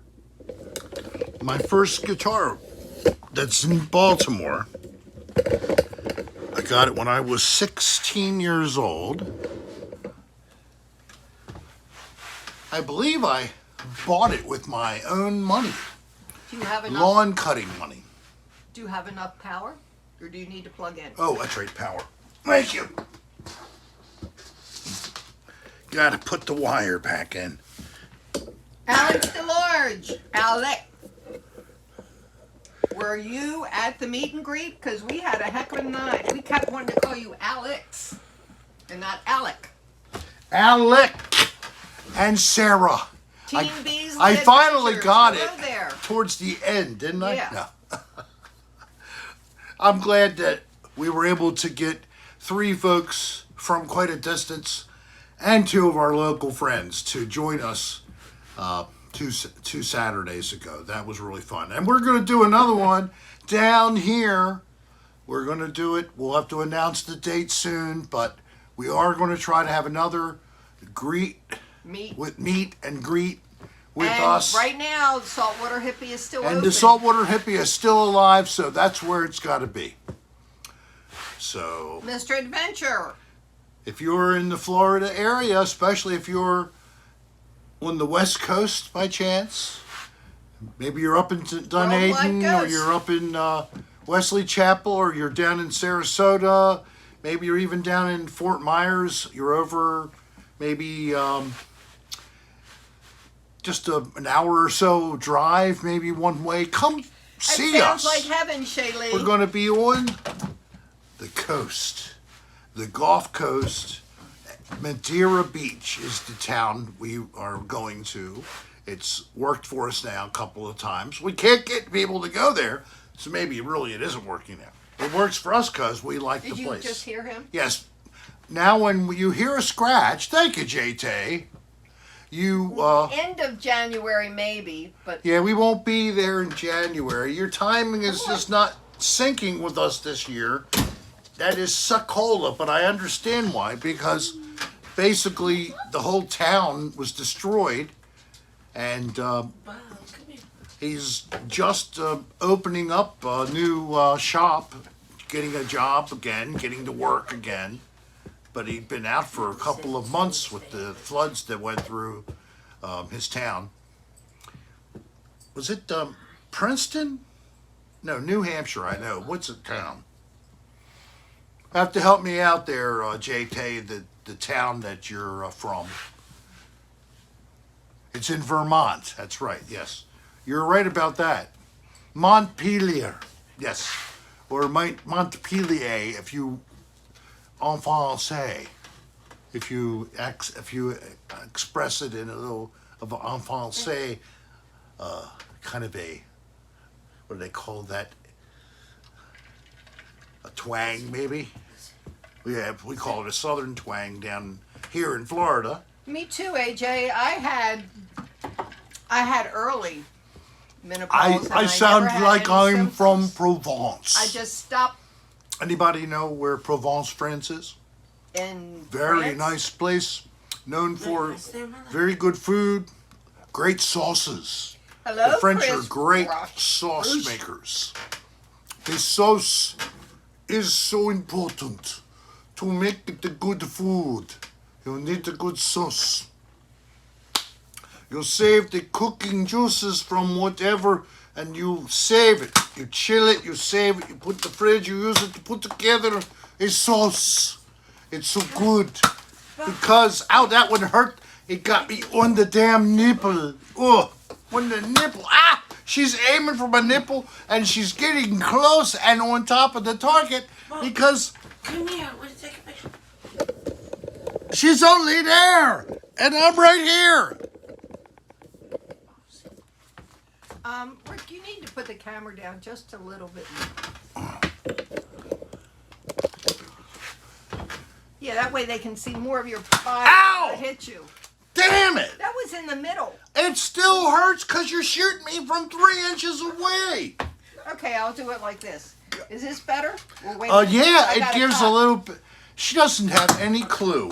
My first guitar that's in Baltimore. I got it when I was 16 years old. I believe I bought it with my own money. Do you have enough? Lawn cutting money. Do you have enough power, or do you need to plug in? Oh, that's right, power. Thank you. Gotta put the wire back in. Alex DeLarge. Alec. Were you at the meet and greet? Because we had a heck of a night. We kept wanting to call you Alex and not Alec. Alec and Sarah. Team Beasley I finally Adventures. got Hello it there. towards the end, didn't I? Yeah. No. I'm glad that we were able to get 3 folks from quite a distance and 2 of our local friends to join us two Saturdays ago. That was really fun. And we're going to do another one down here. We're going to do it. We'll have to announce the date soon, but we are going to try to have another meet and greet with and us. right now, the Saltwater Hippie is still And open. the Saltwater Hippie is still alive, so that's where it's got to be. So, Mr. Adventure. if you're in the Florida area, especially if you're on the West Coast by chance, maybe you're up in Dunedin, or Ghost. you're up in Wesley Chapel, or you're down in Sarasota, maybe you're even down in Fort Myers, you're over maybe just an hour or so drive, maybe one way, come see That sounds us. like heaven, Shaylee. We're going to be on the coast, the Gulf Coast. Madeira Beach is the town we are going to. It's worked for us now a couple of times. We can't get people to go there, so maybe really it isn't working out. It works for us because we like Did the you place. just hear him? Yes. Now, when you hear a scratch, thank you, JT. You, End of January, maybe, but yeah, we won't be there in January. Your timing is just not syncing with us this year. That is succola, but I understand why, because basically the whole town was destroyed, and Wow, come here. he's just opening up a new shop, getting a job again, getting to work again. But he'd been out for a couple of months with the floods that went through his town. Was it Princeton? No, New Hampshire, I know. What's the town? Have to help me out there, JT, the town that you're from. It's in Vermont. That's right, yes. You're right about that. Montpelier, yes. Or Montpelier, if you en français, if you express it in a little of an en français, kind of a, what do they call that? A twang, maybe? Yeah, we call it a southern twang down here in Florida. me too, AJ. I had early menopause. and I never sound had like any I'm from symptoms. Provence. I just stopped Anybody know where Provence, France is? in Very France. nice place, known for I stand by that. very good food, great sauces. Hello, The French Chris are great Rush. sauce makers. The sauce is so important to make the good food. You need the good sauce. You save the cooking juices from whatever and you save it. You chill it, you save it, you put the fridge, you use it to put together a sauce. It's so good. Because, ow, that one hurt. It got me on the damn nipple. Oh, on the nipple. Ah! She's aiming for my nipple and she's getting close and on top of the target because Come here, I want to take a picture. she's only there and I'm right here. Rick, you need to put the camera down just a little bit. Yeah, that way they can see more of your body Ow! that hit you. Damn it! That was in the middle. It still hurts because you're shooting me from 3 inches away. Okay, I'll do it like this. Is this better? Well, wait a minute. Yeah, I it gotta gives a cut. little bit. She doesn't have any clue.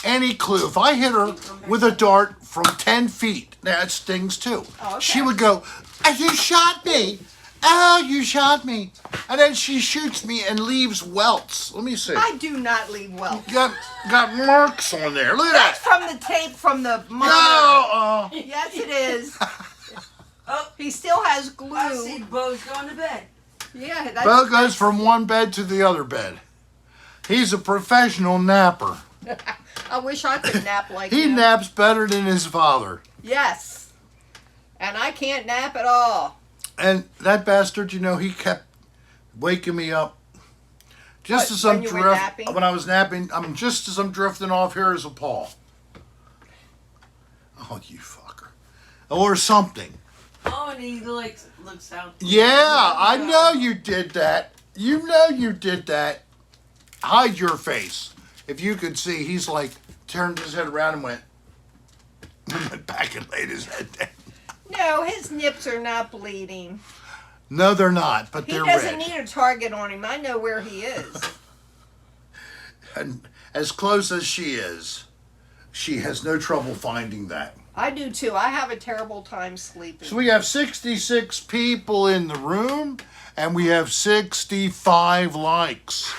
Any clue. If I hit her with a dart from 10 feet, that stings too. Oh, okay. She would go, "Oh, you shot me. Oh, you shot me." And then she shoots me and leaves welts. Let me see. I do not leave well. Got marks on there. Look at That's that. from the tape from the monitor. No, Yes, it is. Oh, He still has glue. I see Bo's going to bed. Yeah, that's, Bo goes from one bed to the other bed. He's a professional napper. I wish I could nap like He him. naps better than his father. Yes. And I can't nap at all. And that bastard, you know, he kept waking me up. Just What, as I'm when you were napping? when I was napping, just as I'm drifting off here as a Paul. Oh, you fucker. Or something. Oh, and he looks out. Yeah, I know you did that. You know you did that. Hide your face. If you could see, he's like, turned his head around and went back and laid his head down. No, his nips are not bleeding. No, they're not, but He they're doesn't red. need a target on him. I know where he is. And as close as she is, she has no trouble finding that. I do too. I have a terrible time sleeping. So we have 66 people in the room, and we have 65 likes.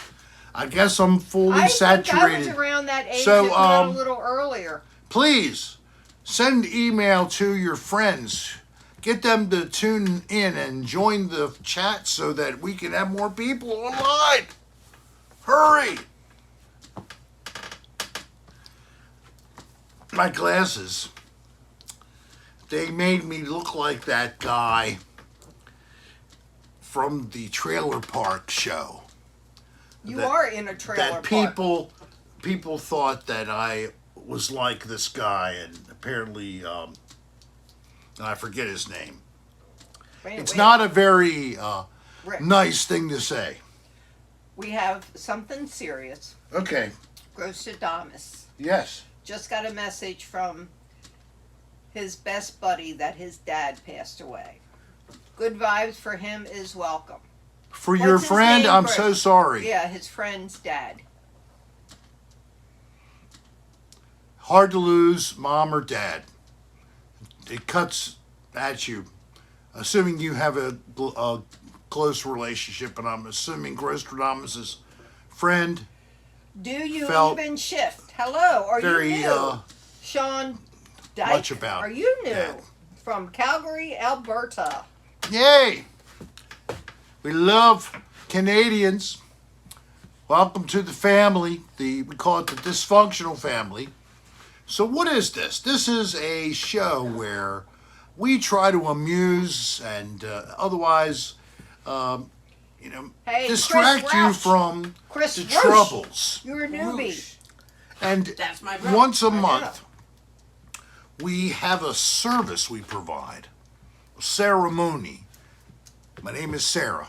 I guess I'm fully I saturated. think I was around that age, So, if not a um, little earlier. Please send email to your friends. Get them to tune in and join the chat so that we can have more people online. Hurry! My glasses. They made me look like that guy from the trailer park show. You that- are in a trailer That park. people thought that I was like this guy, and apparently I forget his name. Wait, It's wait. not a very Rick. nice thing to say. We have something serious. Okay. Grostadamus Yes. just got a message from his best buddy that his dad passed away. Good vibes for him is welcome. For your What's his friend, name, I'm Chris? so sorry. Yeah, his friend's dad. Hard to lose mom or dad. It cuts at you. Assuming you have a close relationship, and I'm assuming Grostadamus's friend Do you felt even shift? Hello, are very you new? Sean Dyke, much about are you new? that. From Calgary, Alberta. Yay! We love Canadians. Welcome to the family. We call it the dysfunctional family. So what is this? This is a show where we try to amuse and otherwise, Hey, distract Chris you Roush. from Chris the Roush. troubles. You're a newbie. Whoosh. And That's my brother. once a I month, we have a service we provide, a ceremony. My name is Sarah,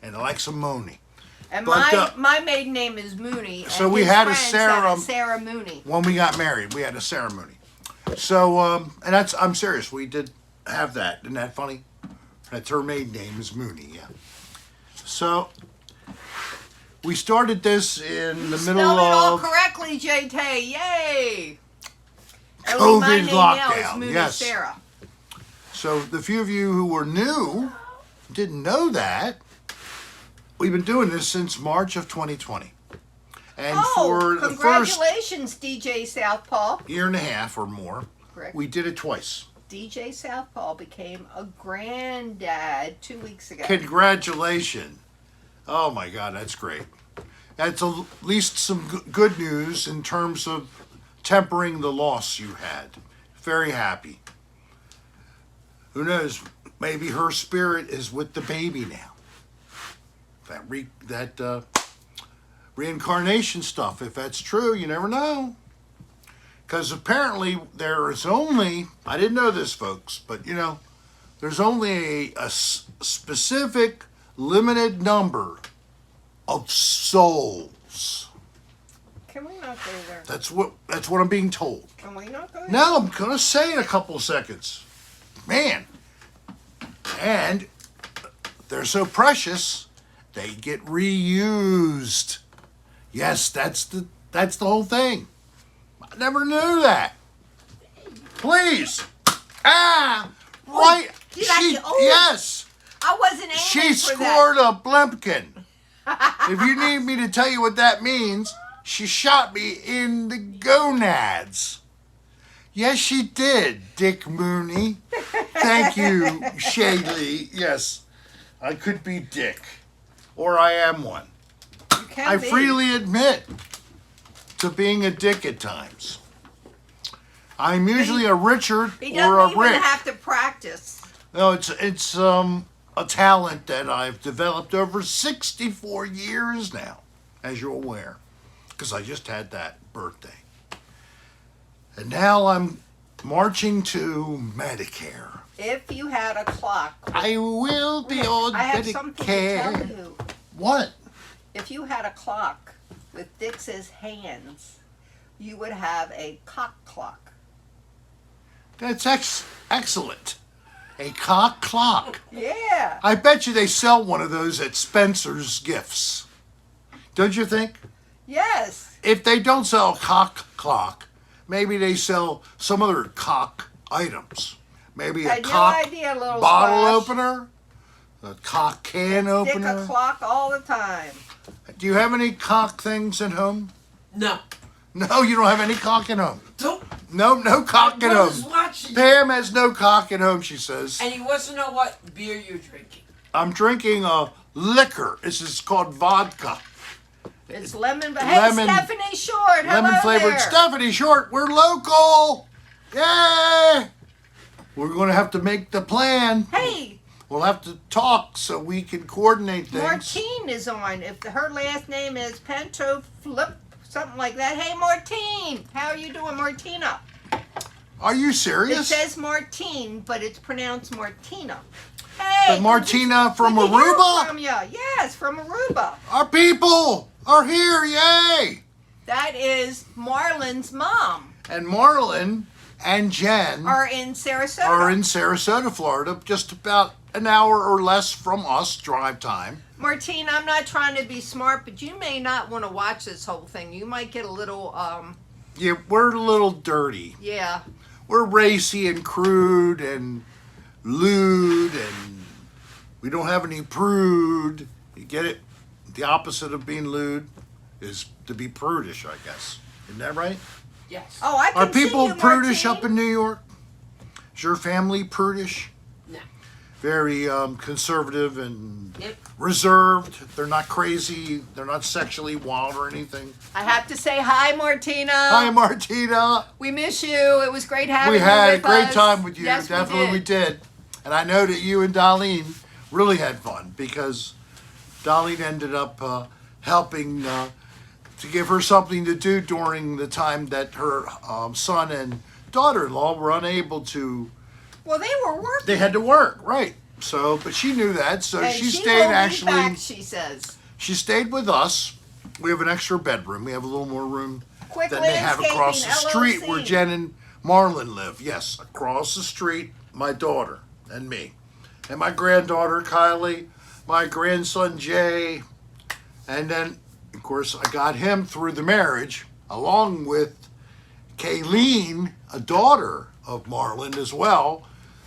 and I like some Mooney. And But, my maiden name is Mooney. so and we his had a friends Sarah- Sarah Mooney. When we got married, we had a ceremony. So, and I'm serious, we did have that. Isn't that funny? That's her maiden name is Mooney, yeah. So, we started this in the middle Spelled it all of correctly, JT. Yay! COVID Only my name now is lockdown, Mooney yes. Sarah. So the few of you who were new didn't know that. We've been doing this since March of 2020. And for the first congratulations, DJ Southpaw. year and a half or more, Correct. we did it twice. DJ Southpaw became a granddad 2 weeks ago. Congratulations. Oh my God, that's great. That's at least some good news in terms of tempering the loss you had. Very happy. Who knows? Maybe her spirit is with the baby now. That reincarnation stuff, if that's true, you never know. Because apparently there is only, I didn't know this, folks, but there's only a specific limited number of souls. Can we not go there? That's what I'm being told. Can we not go there? Now I'm gonna say in a couple of seconds, man. And they're so precious, they get reused. Yes, that's the whole thing. I never knew that. Please, right? you got the old- Yes, I wasn't aiming she for scored a Blimpkin. If you need me to tell you what that means, she shot me in the gonads. Yes, she did, Dick Mooney. Thank you, Shaylee. Yes, I could be Dick, or I am one. that. You can I be. freely admit to being a dick at times. I'm usually a Richard He or doesn't a Rick. even have to practice. No, it's a talent that I've developed over 64 years now, as you're aware, because I just had that birthday. And now I'm marching to Medicare. If you had a clock, I will be Rick, on I have something to tell Medicare. you. What? If you had a clock with Dix's hands, you would have a cock clock. That's excellent. A cock clock. Yeah. I bet you they sell one of those at Spencer's Gifts. Don't you think? Yes. If they don't sell a cock clock, maybe they sell some other cock items. Maybe a Had no cock idea, little bottle squash. opener, a cock can Dick a opener. clock all the time. Do you have any cock things at home? No. No, you don't have any cock at home. Don't. No cock My at brother's home. watching. Pam has no cock at home, she says. And he wants to know what beer you're drinking. I'm drinking a liquor. This is called vodka. It's lemon. Hey, Lemon- Stephanie Short. Hello Lemon flavored there. Stephanie Short. We're local. Yay! We're going to have to make the plan. Hey, We'll have to talk so we can coordinate things. Martine is on. If her last name is Pinto Flip, something like that. Hey, Martine. How are you doing, Martina? Are you It serious? says Martine, but it's pronounced Martina. Hey, But Martina from good to hear Aruba? From ya. Yes, from Aruba. Our people are here, yay! That is Marlon's mom. And Marlon and Jen Are in Sarasota. are in Sarasota, Florida, just about an hour or less from us, drive time. Martine, I'm not trying to be smart, but you may not want to watch this whole thing. You might get a little, Yeah, we're a little dirty. yeah. We're racy and crude and lewd, and we don't have any prude. You get it? The opposite of being lewd is to be prudish, I guess. Isn't that right? Yes. Oh, I can Are people see you, prudish Martine. up in New York? Is your family prudish? No. Very conservative and Yep. reserved. They're not crazy. They're not sexually wild or anything. I have to say hi, Martina. Hi, Martina. We miss you. It was great having We you had a with great us. time with you. Yes, Definitely we did. And I know that you and Darlene really had fun because Darlene ended up helping to give her something to do during the time that her son and daughter-in-law were unable to. Well, they were working. They had to work, right? So, but she knew that, so And she will stayed. be Actually, back, she says. she stayed with us. We have an extra bedroom. We have a little more room Quick than they have across the street LLC. where Jen and Marlon live. Yes, across the street, my daughter and me. And my granddaughter, Kylie, my grandson, Jay. And then, of course, I got him through the marriage, along with Kayleen, a daughter of Marlon as well.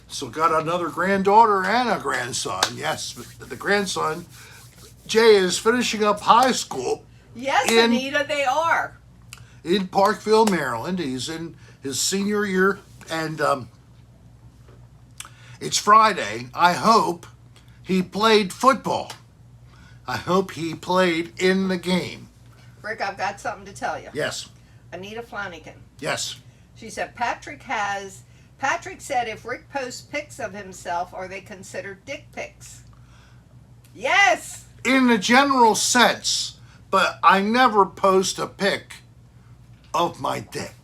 So got another granddaughter and a grandson. Yes, the grandson, Jay, is finishing up high school Yes, in- Anita, they are. in Parkville, Maryland. He's in his senior year, and it's Friday. I hope he played football. I hope he played in the game. Rick, I've got something to tell you. Yes, Anita Flanagan. yes. She said Patrick said if Rick posts pics of himself, are they considered dick pics? Yes! In the general sense, but I never post a pic of my dick.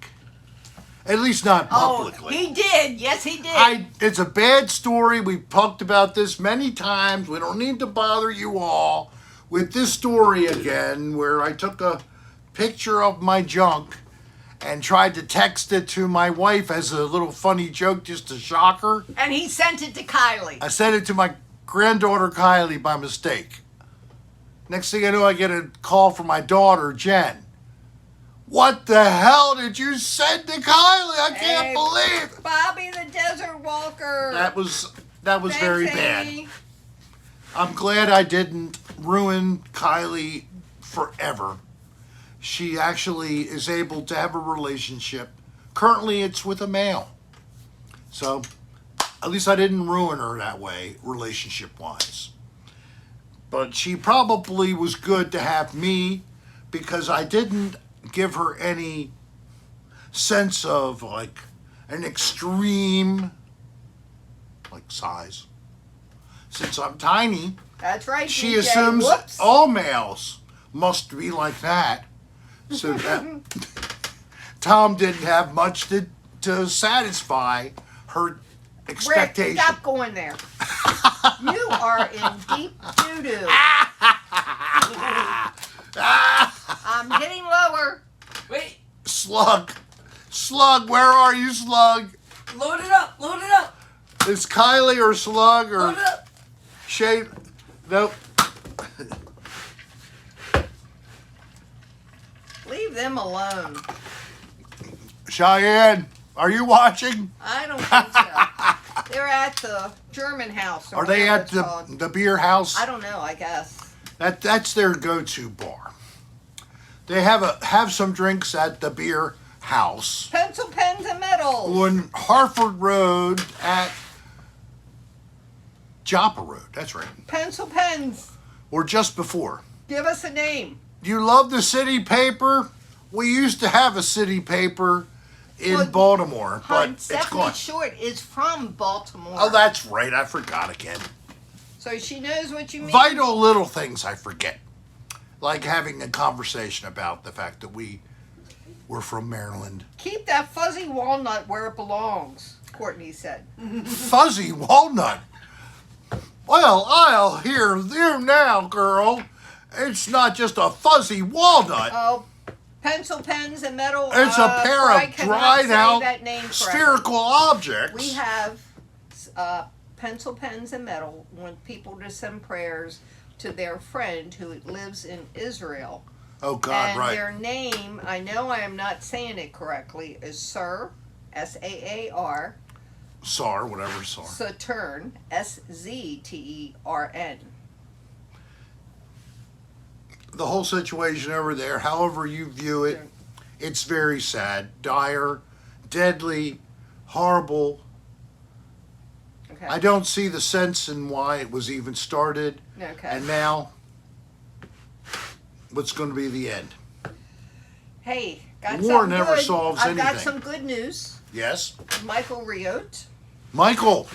At least not publicly. Oh, he did. Yes, he did. It's a bad story. We've talked about this many times. We don't need to bother you all with this story again, where I took a picture of my junk and tried to text it to my wife as a little funny joke just to shock her. And he sent it to Kylie. I sent it to my granddaughter Kylie by mistake. Next thing I know, I get a call from my daughter Jen. What the hell did you send to Kylie? I can't Hey, believe it. Bobby the Desert Walker. That was Thanks, very bad. Amy. I'm glad I didn't ruin Kylie forever. She actually is able to have a relationship. Currently, it's with a male. So, at least I didn't ruin her that way, relationship-wise. But she probably was good to have me because I didn't give her any sense of, like, an extreme, like, size. Since I'm tiny, That's right. she DJ. assumes Whoops. all males must be like that. So that Tom didn't have much to satisfy her Rick, expectation. stop going there. You are in deep doo-doo. I'm hitting lower. Wait. Slug, where are you, Slug? Load it up. Load it up. Is Kylie or Slug or Load it up. Shay? Nope. Leave them alone. Cheyenne, are you watching? I don't think so. They're at the German house. Or Are they whatever at it's called. the beer house? I don't know, I guess. That's their go-to bar. They have some drinks at the beer house Pencil, pens, and medals. on Harford Road at Joppa Road. That's right. Pencil, pens. Or just before. Give us a name. Do you love the city paper? We used to have a city paper in Well, Baltimore, but Hun, it's Stephanie gone. Short is from Baltimore. Oh, that's right. I forgot again. So she knows what you mean. Vital little things I forget. Like having a conversation about the fact that we were from Maryland. Keep that fuzzy walnut where it belongs, Courtney said. Fuzzy walnut. Well, I'll hear you now, girl. It's not just a fuzzy walnut. Oh, pencil, pens, and metal. It's a pair Fry of cannot dried say out that name correctly. spherical objects. We have pencil, pens, and metal. Want people to send prayers to their friend who lives in Israel. Oh, God, and right. their name, I know I am not saying it correctly, is Sir, S-A-A-R. Sar, whatever, Sar. Saturn, S-Z-T-E-R-N. The whole situation over there, however you view it, it's very sad, dire, deadly, horrible. Okay. I don't see the sense in why it was even started. Okay. And now, what's going to be the end? Hey, got War something never good. solves I've got anything. some good news. Yes? Michael Riot Michael.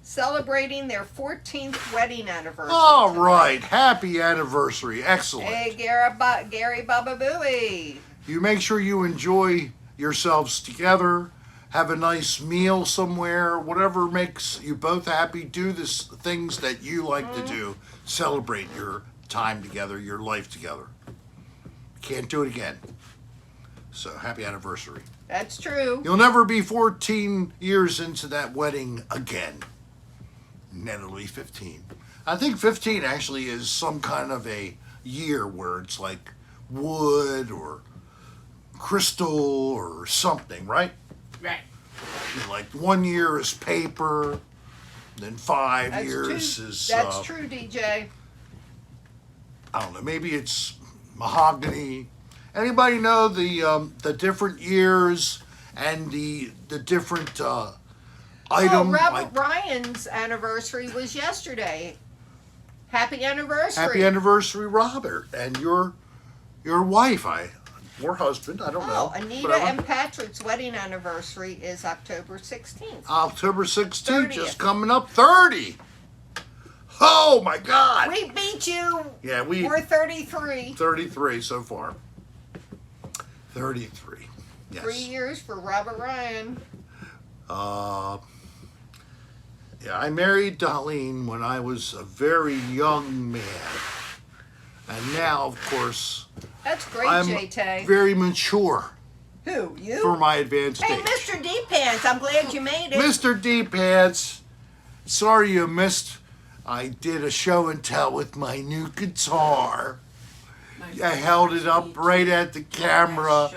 celebrating their 14th wedding anniversary. All tonight. right. Happy anniversary. Excellent. Hey, Gary Baba Booey. You make sure you enjoy yourselves together. Have a nice meal somewhere. Whatever makes you both happy. Do this things that you like to do. Celebrate your time together, your life together. Can't do it again. So happy anniversary. That's true. You'll never be 14 years into that wedding again. And then it'll be 15. I think 15 actually is some kind of a year where it's like wood or crystal or something, right? Right. Like 1 year is paper, then 5 That's years true. is That's true, DJ. I don't know, maybe it's mahogany. Anybody know the different years and the different item? Robert like, Ryan's anniversary was yesterday. Happy anniversary. happy anniversary, Robert, and your wife, or husband, I don't know. Anita whatever. and Patrick's wedding anniversary is October 16th. October 16th, 30th. just coming up, 30. Oh my God! We beat you. Yeah, We're 33. 33 so far. 33. Yes. 3 years for Robert Ryan. Yeah, I married Darlene when I was a very young man. And now, of course, That's great, I'm JT. very mature Who, you? for my advanced Hey, age. Mr. D Pants, I'm glad you made it. Mr. D Pants, sorry you missed. I did a show and tell with my new guitar. I held it up right at the camera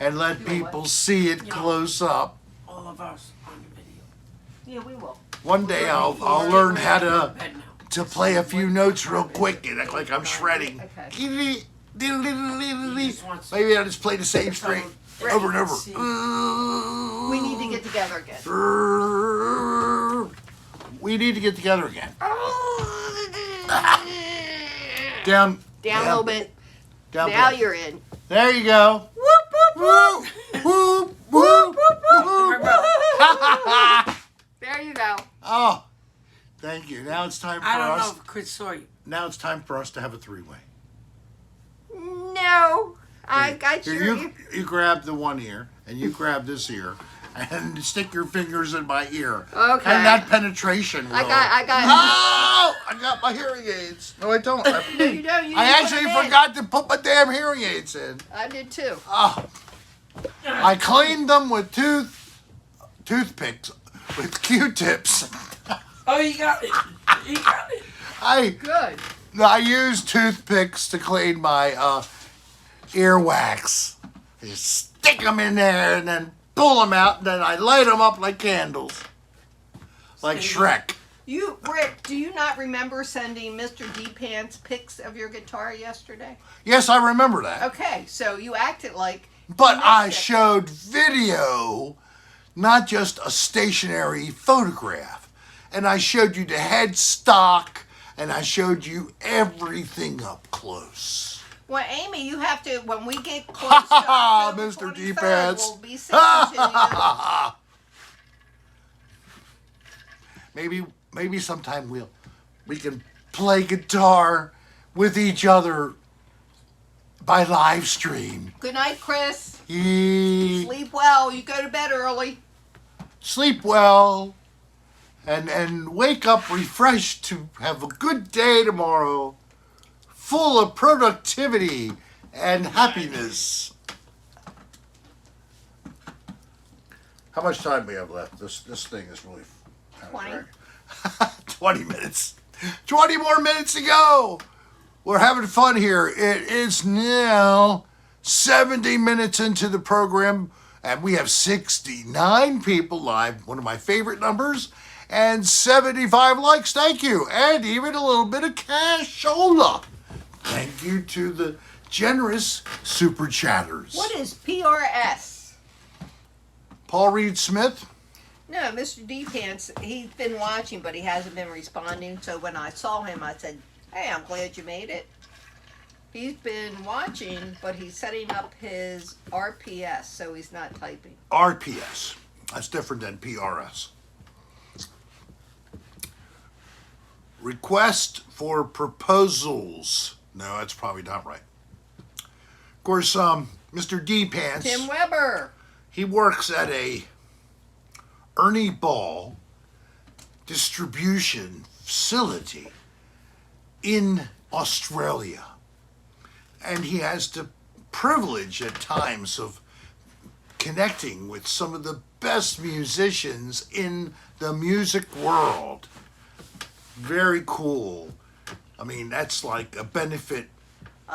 and let people see it close up. All of us on the video. Yeah, we will. One day I'll learn how to play a few notes real quick and act like I'm shredding. Okay. Maybe I'll just play the same string over and over. We need to get together again. We need to get together again. Down. Down a little bit. Down Now bit. you're in. There you go. Whoop, whoop, Whoop, whoop, whoop, whoop. There you go. Oh, thank you. Now it's time for I don't know us. if Chris saw you. Now it's time for us to have a three-way. No. I got Here, your... you grab the one ear, and you grab this ear, and stick your fingers in my ear. Okay. And that penetration will... I got... Oh! I got my hearing aids. No, I don't. No, you don't. You I didn't actually put 'em in. forgot to put my damn hearing aids in. I did too. Oh. I cleaned them with toothpicks, with Q-tips. Oh, you got it. You got it. Good. I use toothpicks to clean my earwax. You stick them in there and then pull them out, and then I light them up like candles. Like Shrek. You, Rick, do you not remember sending Mr. D Pants pics of your guitar yesterday? Yes, I remember that. Okay, so you acted like... But you I missed it. showed video, not just a stationary photograph. And I showed you the headstock, and I showed you everything up close. Well, Amy, you have to, when we get close to October Mr. 23rd, D-Pants. we'll be singing to you. Maybe sometime we can play guitar with each other by live stream. Good night, Chris. Sleep Sleep well. You go to bed early. well and wake up refreshed to have a good day tomorrow, full of productivity and happiness. How much time do we have left? This thing is really kind 20. of dragging. 20 minutes. 20 more minutes to go. We're having fun here. It is now 70 minutes into the program, and we have 69 people live, one of my favorite numbers, and 75 likes. Thank you. And even a little bit of cashola. Thank you to the generous super chatters. What is PRS? Paul Reed Smith. No, Mr. D Pants, he's been watching, but he hasn't been responding. So when I saw him, I said, hey, I'm glad you made it. He's been watching, but he's setting up his RPS, so he's not typing. RPS. That's different than PRS. Request for proposals. No, that's probably not right. Of course, Mr. D Pants. Tim Weber. He works at a Ernie Ball distribution facility in Australia. And he has the privilege at times of connecting with some of the best musicians in the music world. Very cool. I mean, that's like a benefit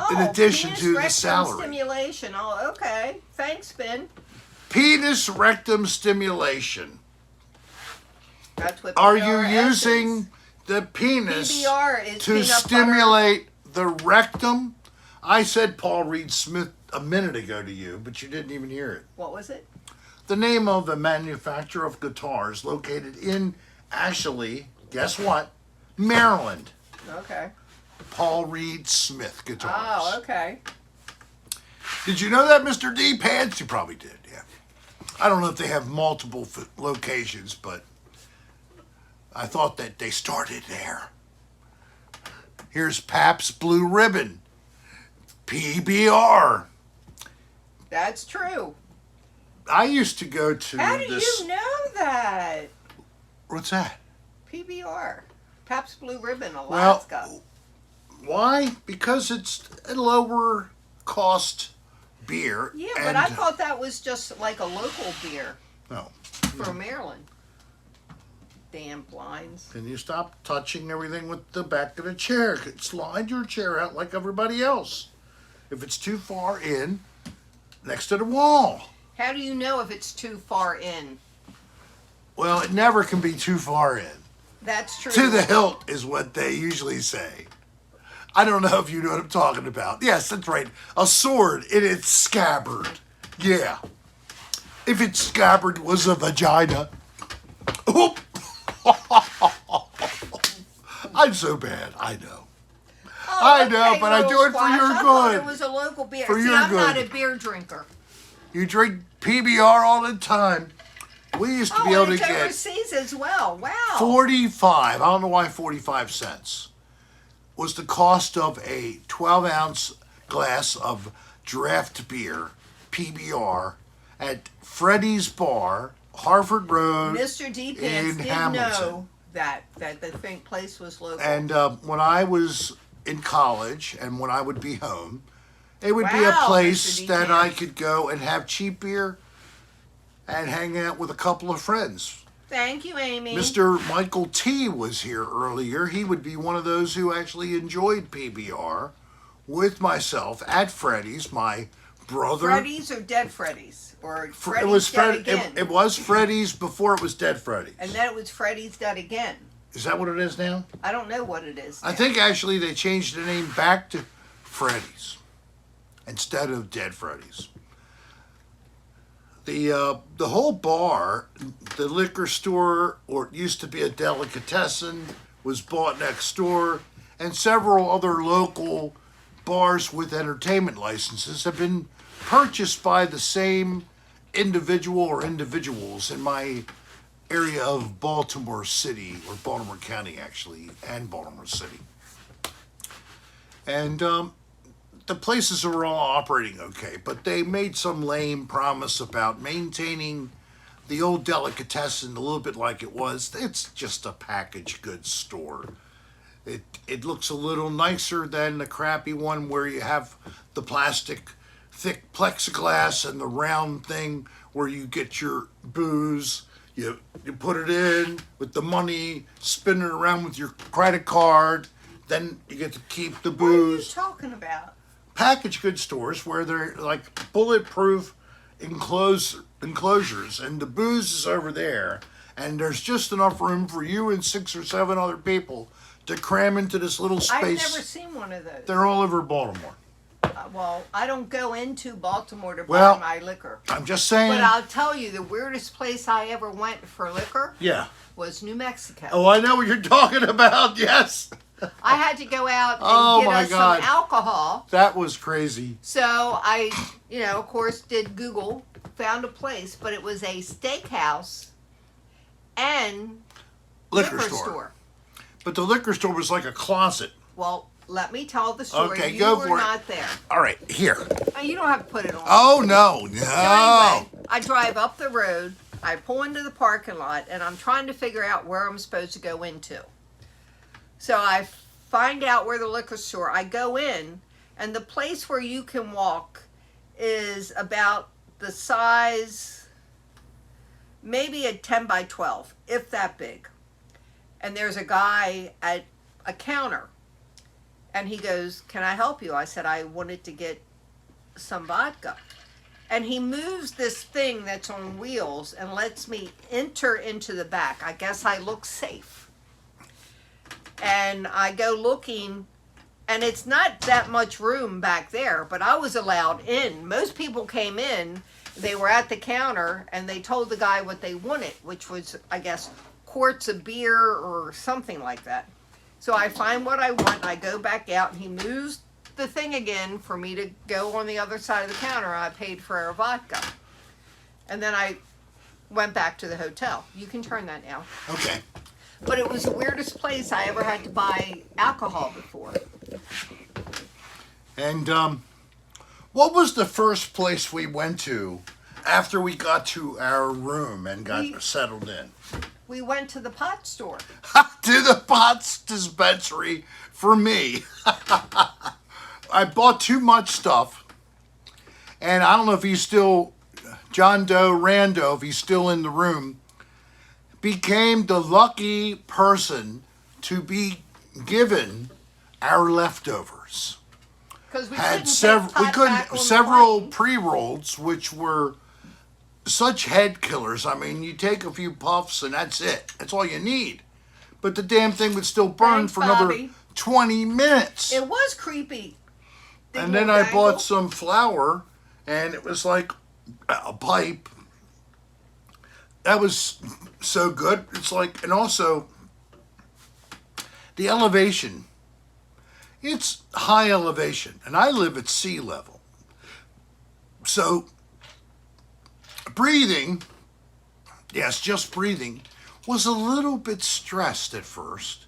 in addition penis to the rectum salary. Stimulation. Oh, okay. Thanks, Ben. Penis rectum stimulation. That's what Are you PRS using is. the penis PBR is to peanut stimulate the rectum? I said Paul Reed Smith a minute ago to you, but you didn't even hear it. What was it? The name of the manufacturer of guitars located in Ashley, guess what? Maryland. Okay. Paul Reed Smith guitars. Oh, okay. Did you know that, Mr. D Pants? You probably did, yeah. I don't know if they have multiple locations, but I thought that they started there. Here's Pabst Blue Ribbon. PBR. That's true. I used to go to How do this. you know that? What's that? PBR. Pabst Blue Ribbon, Well, Alaska. why? Because it's a lower cost beer. Yeah, but I thought that was just like a local beer No. for Maryland. Damn blinds. Can you stop touching everything with the back of the chair? Slide your chair out like everybody else. If it's too far in, next to the wall. How do you know if it's too far in? Well, it never can be too far in. That's true. To the hilt is what they usually say. I don't know if you know what I'm talking about. Yes, that's right. A sword in its scabbard. Yeah. If its scabbard was a vagina. Oop. I'm so bad. I know. Oh, I know, but I little do it for squash. your I thought good. it was a local beer. For See, your I'm not good. a beer drinker. You drink PBR all the time. We used to be able and to it's get overseas as well. Wow. 45, I don't know why 45 cents, was the cost of a 12-ounce glass of draft beer, PBR, at Freddy's Bar, Harford Road. Mr. D Pants in did Hamilton. know that the place was local. And when I was in college and when I would be home, it would be a Wow, place Mr. that I Pants. could go and have cheap beer and hang out with a couple of friends. Thank you, Amy. Mr. Michael T. was here earlier. He would be one of those who actually enjoyed PBR with myself at Freddy's, my brother. Freddy's or Dead Freddy's? Or Freddy's It was Dead Fred. Again? It was Freddy's before it was Dead Freddy's. And then it was Freddy's Dead Again. Is that what it is now? I don't know what it is. I now. think actually they changed the name back to Freddy's instead of Dead Freddy's. The whole bar, the liquor store, or it used to be a delicatessen, was bought next door, and several other local bars with entertainment licenses have been purchased by the same individual or individuals in my area of Baltimore City, or Baltimore County actually, and Baltimore City. And the places are all operating okay, but they made some lame promise about maintaining the old delicatessen, a little bit like it was. It's just a packaged goods store. It looks a little nicer than the crappy one where you have the plastic thick plexiglass and the round thing where you get your booze. You put it in with the money, spin it around with your credit card. Then you get to keep the What are you booze. talking about? Packaged goods stores where they're like bulletproof enclosures, and the booze is over there, and there's just enough room for you and 6 or 7 other people to cram into this little I've space. never seen one of those. They're all over Baltimore. Well, I don't go into Baltimore to Well, buy my liquor. I'm just saying. But I'll tell you, the weirdest place I ever went for liquor Yeah. was New Mexico. Oh, I know what you're talking about. Yes. I had to go out and Oh, get my us God. some alcohol. That was crazy. So I, of course, did Google, found a place, but it was a steakhouse and Liquor liquor store. store. But the liquor store was like a closet. Well, let me tell the story. Okay, you go were for it. not there. All right, here. You don't have to put it on. Oh, no. No. So anyway, I drive up the road, I pull into the parking lot, and I'm trying to figure out where I'm supposed to go into. So I find out where the liquor store, I go in, and the place where you can walk is about the size, maybe a 10 by 12, if that big. And there's a guy at a counter, and he goes, "Can I help you?" I said, "I wanted to get some vodka." And he moves this thing that's on wheels and lets me enter into the back. I guess I look safe. And I go looking, and it's not that much room back there, but I was allowed in. Most people came in, they were at the counter, and they told the guy what they wanted, which was, I guess, quarts of beer or something like that. So I find what I want, I go back out, and he moves the thing again for me to go on the other side of the counter. I paid for our vodka. And then I went back to the hotel. You can turn that now. Okay. But it was the weirdest place I ever had to buy alcohol before. And what was the first place we went to after we got to our room and got settled in? We went to the pot store. To the Potts dispensary for me. I bought too much stuff, and I don't know if he's still, John Doe Rando, if he's still in the room, became the lucky person to be given our leftovers. Because we Had couldn't several, take pot back on the several plane. pre-rolls, which were such head killers. I mean, you take a few puffs and that's it. That's all you need. But the damn thing would still burn Thanks, for another Bobby. 20 minutes. It was creepy. And then I bought some flour, and it was like a pipe. That was so good. It's like, and also the elevation. It's high elevation, and I live at sea level. So breathing, yes, just breathing, was a little bit stressed at first,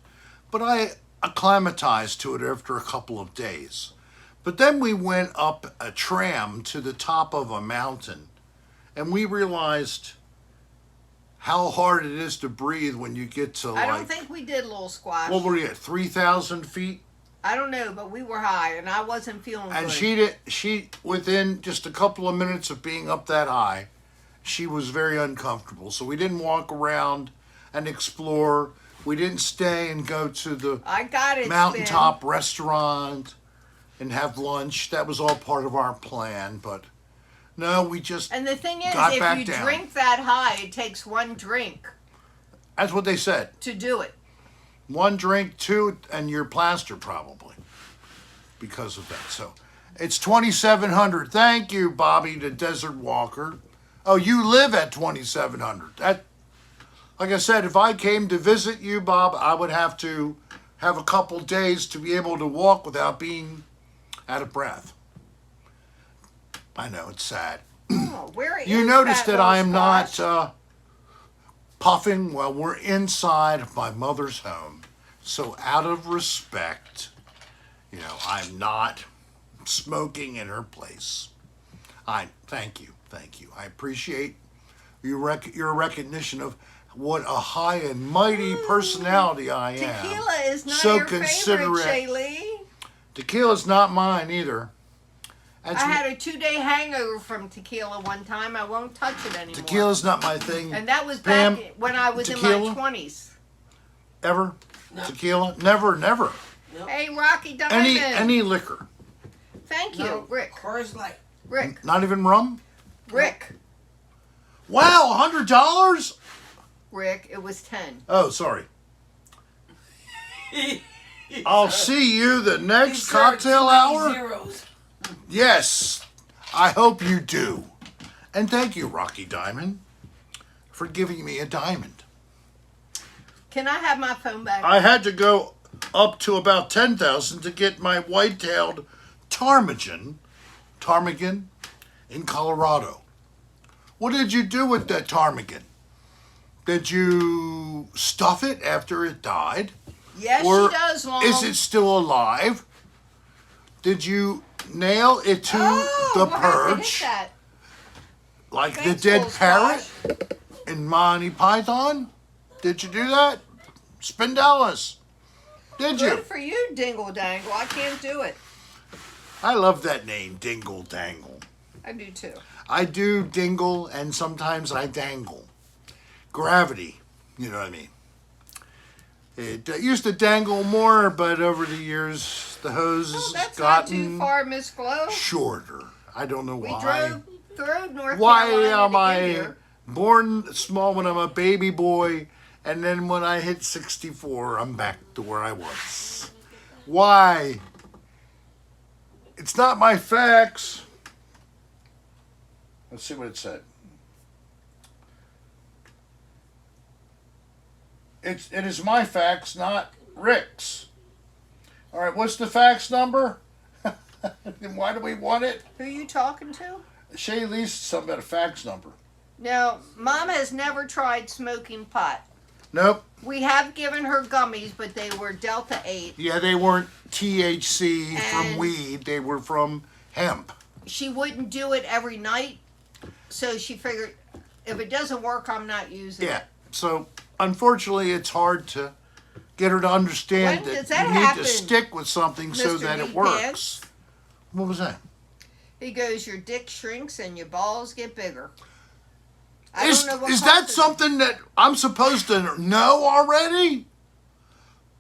but I acclimatized to it after a couple of days. But then we went up a tram to the top of a mountain, and we realized how hard it is to breathe when you get to I don't think we did Little Squash. what were you at, 3,000 feet? I don't know, but we were high, and I wasn't feeling And good. she within just a couple of minutes of being up that high, she was very uncomfortable. So we didn't walk around and explore. We didn't stay and go to the I got it, mountaintop restaurant and have lunch. That was all part of our plan, but no, we just And the thing is, got if back you down. drink that high, it takes one drink That's what they said. to do it. One drink, two, and you're plastered probably because of that. So it's 2,700. Thank you, Bobby, the Desert Walker. Oh, you live at 2,700. That, like I said, if I came to visit you, Bob, I would have to have a couple days to be able to walk without being out of breath. I know, it's sad. Oh, where is You notice that Little I am Squash? not puffing while we're inside of my mother's home. So out of respect, I'm not smoking in her place. Thank you. I appreciate You're a recognition of what a high and mighty personality I am. Tequila is not So your considerate. favorite, Shaylee. Tequila's not mine either. I had a 2-day hangover from tequila one time. I won't touch it anymore. Tequila's not my thing. And that was Pam, back when I was tequila? in my 20s. Ever? No. Tequila? Never. Nope. Hey, Rocky Diamond. Any liquor. Thank you, No. Rick. Coors Light. Rick. Not even rum? Rick. Wow, $100? Rick, it was 10. Oh, sorry. I'll see you the next cocktail hour. Zeros. Yes, I hope you do. And thank you, Rocky Diamond, for giving me a diamond. Can I have my phone back? I had to go up to about 10,000 to get my white-tailed ptarmigan in Colorado. What did you do with that ptarmigan? Did you stuff it after it died? Yes, Or she does, Mom. is it still alive? Did you nail it to the we'll have to hit perch that. like Thanks, the dead Bull parrot Squash. in Monty Python? Did you do that? Spindellis. Did you? Good for you, Dingle Dangle. I can't do it. I love that name, Dingle Dangle. I do too. I do dingle and sometimes I dangle. Gravity, you know what I mean. It used to dangle more, but over the years, the hose Oh, has that's not too gotten far, Miss Glow. shorter. I don't know We why. drove through North Why Carolina am to I get here. born small when I'm a baby boy, and then when I hit 64, I'm back to where I was? Why? It's not my facts. Let's see what it said. It is my fax, not Rick's. All right, what's the fax number? And why do we want it? Who you talking to? Shay Lee's something about a fax number. No, Mom has never tried smoking pot. Nope. We have given her gummies, but they were Delta 8. Yeah, they weren't THC from And- weed. They were from hemp. She wouldn't do it every night, so she figured if it doesn't work, I'm not using Yeah. it. So, unfortunately, it's hard to get her to understand When that does that you need happen, to stick with something so Mr. that it D works. Pants? What was that? He goes, your dick shrinks and your balls get bigger. I Is, don't know what is that causes it. something that I'm supposed to know already?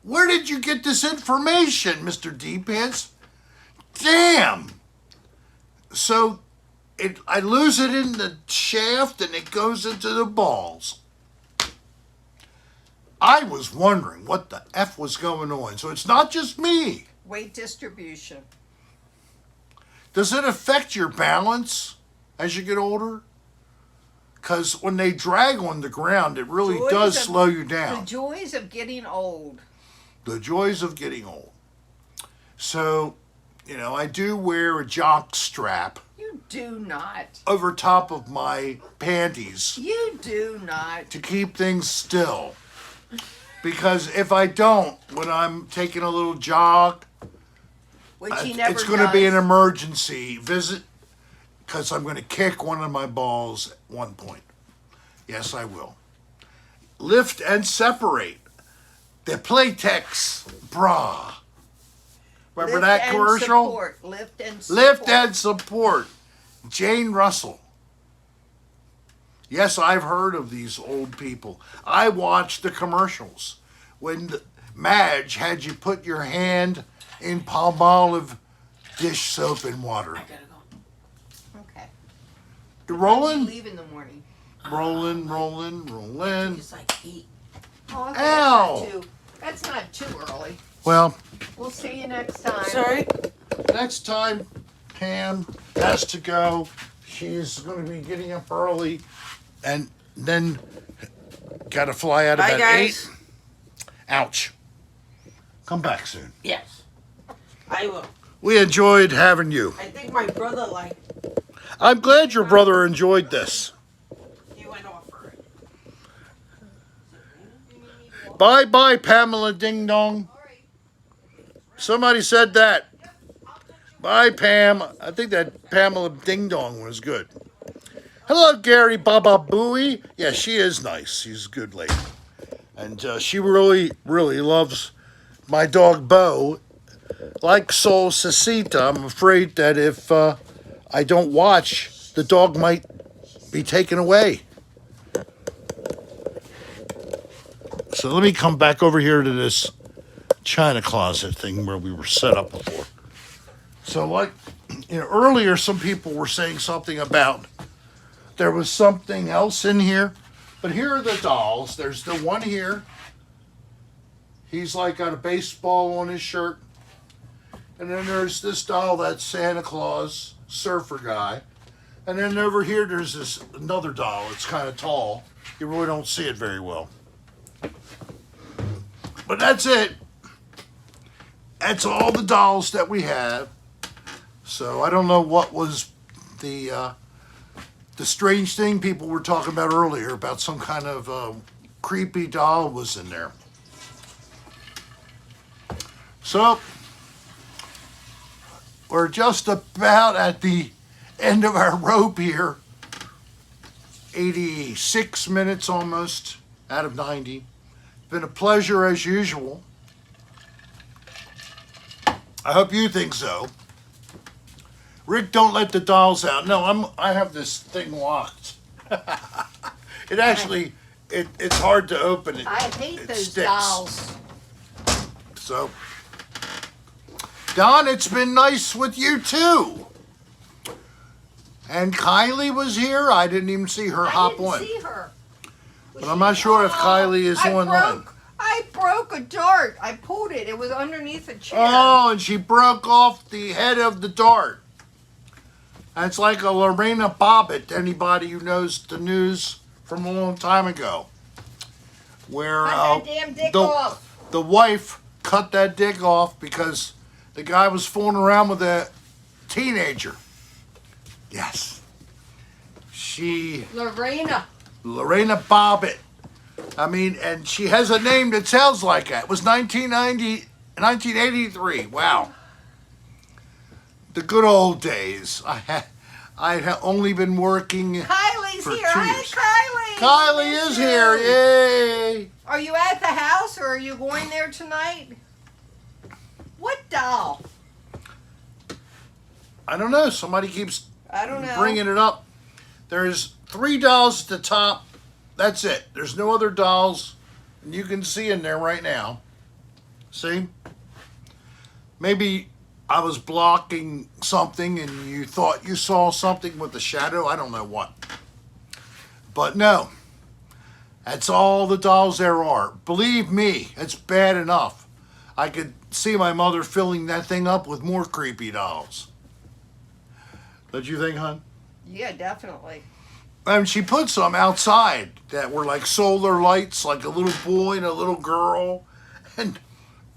Where did you get this information, Mr. D-Pants? Damn! So, I lose it in the shaft and it goes into the balls. I was wondering what the F was going on. So it's not just me. Weight distribution. Does it affect your balance as you get older? Because when they drag on the ground, it really Joys does of- slow you The down. joys of getting old. The joys of getting old. So, I do wear a jock strap You do not. over top of my panties You do not. to keep things still. Because if I don't, when I'm taking a little jog, Which he never it's going to be an does. emergency visit because I'm going to kick one of my balls at one point. Yes, I will. Lift and separate. The Playtex bra. Remember Lift that and commercial? Support. Lift and support. Lift and support. Jane Russell. Yes, I've heard of these old people. I watched the commercials when Madge had you put your hand in Palmolive dish soap and water. I gotta go. Okay. You You rolling? leave in the morning. Rolling. It's like 8. Oh, okay, Ow. That's not too early. Well, We'll see you next time. Sorry. next time Pam has to go, she's going to be getting up early and then got to fly out Bye, about guys. 8. Ouch. Come back soon. Yes. I will. We enjoyed having you. I think my brother I'm glad your brother enjoyed this. he went off for it. Bye, Pamela Ding Dong. Somebody said that. Bye, Pam. I think that Pamela Ding Dong was good. Hello, Gary Baba Booey. Yeah, she is nice. She's a good lady. And she really, really loves my dog, Bo. Like Sol Cecita, I'm afraid that if I don't watch, the dog might be taken away. So let me come back over here to this china closet thing where we were set up before. So like, earlier some people were saying something about there was something else in here. But here are the dolls. There's the one here. He's like got a baseball on his shirt. And then there's this doll, that's Santa Claus, surfer guy. And then over here there's this another doll. It's kind of tall. You really don't see it very well. But that's it. That's all the dolls that we have. So I don't know what was the strange thing people were talking about earlier about some kind of creepy doll was in there. So we're just about at the end of our rope here. 86 minutes almost out of 90. Been a pleasure as usual. I hope you think so. Rick, don't let the dolls out. No, I have this thing locked. It actually, it's hard to open it. I hate it those sticks. dolls. So, Don, it's been nice with you too. And Kylie was here. I didn't even see her hop on. I didn't see her. But I'm not sure if Kylie is online. I broke a dart. I pulled it. It was underneath a chair. Oh, and she broke off the head of the dart. That's like a Lorena Bobbitt, anybody who knows the news from a long time ago. Where Cut that damn dick off. the wife cut that dick off because the guy was fooling around with a teenager. Yes. Lorena Bobbitt. I mean, and she has a name that sounds like that. It was 1983. Wow. The good old days. I had only been working Kylie's for here. 2 Hi, years. Kylie. Kylie Miss is you. here. Yay. Are you at the house or are you going there tonight? What doll? I don't know. Somebody keeps I don't know. bringing it up. There's 3 dolls at the top. That's it. There's no other dolls. And you can see in there right now. See? Maybe I was blocking something and you thought you saw something with the shadow. I don't know what. But no. That's all the dolls there are. Believe me, it's bad enough. I could see my mother filling that thing up with more creepy dolls. Don't you think, hon? Yeah, definitely. And she put some outside that were like solar lights, like a little boy and a little girl. And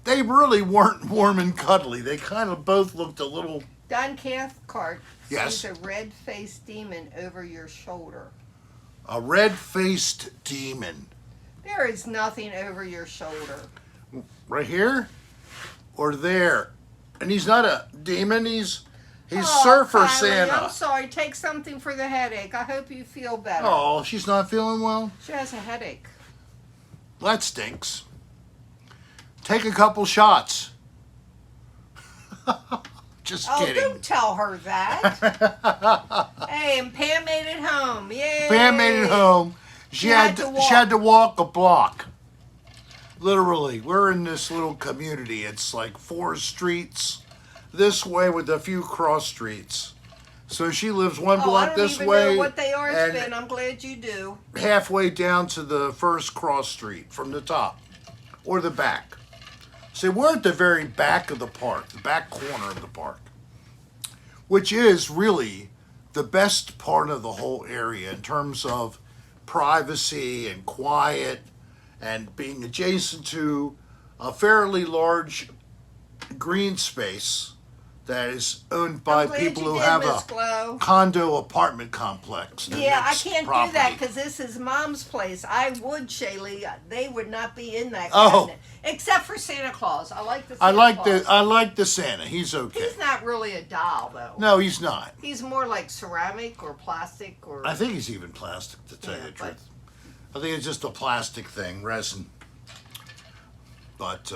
they really weren't warm and cuddly. They kind of both looked a little... Don Cathcart Yes. sees a red-faced demon over your shoulder. A red-faced demon. There is nothing over your shoulder. Right here? Or there? And he's not a demon, he's Oh, Surfer Kylie, Santa. I'm sorry. Take something for the headache. I hope you feel better. Oh, she's not feeling well? She has a headache. That stinks. Take a couple shots. Just Oh, kidding. don't tell her that. Hey, and Pam made it home. Yay. Pam made it home. She had to walk a block. Literally, we're in this little community. It's like 4 streets this way with a few cross streets. So she lives one block this way. I don't even know what they are, and Spin. I'm glad you do. halfway down to the first cross street from the top or the back. See, we're at the very back of the park, the back corner of the park, which is really the best part of the whole area in terms of privacy and quiet and being adjacent to a fairly large green space that is owned by I'm glad people you who did, have Miss a Glow. condo apartment complex. Yeah, I That's can't property. do that because this is Mom's place. I would, Shaylee. They would not be in that Oh. cabinet, except for Santa Claus. I like the Santa I like Claus. the Santa. He's okay. He's not really a doll, though. No, he's not. He's more like ceramic or plastic or. I think he's even plastic, to tell you the truth. I think it's just a plastic thing, resin. But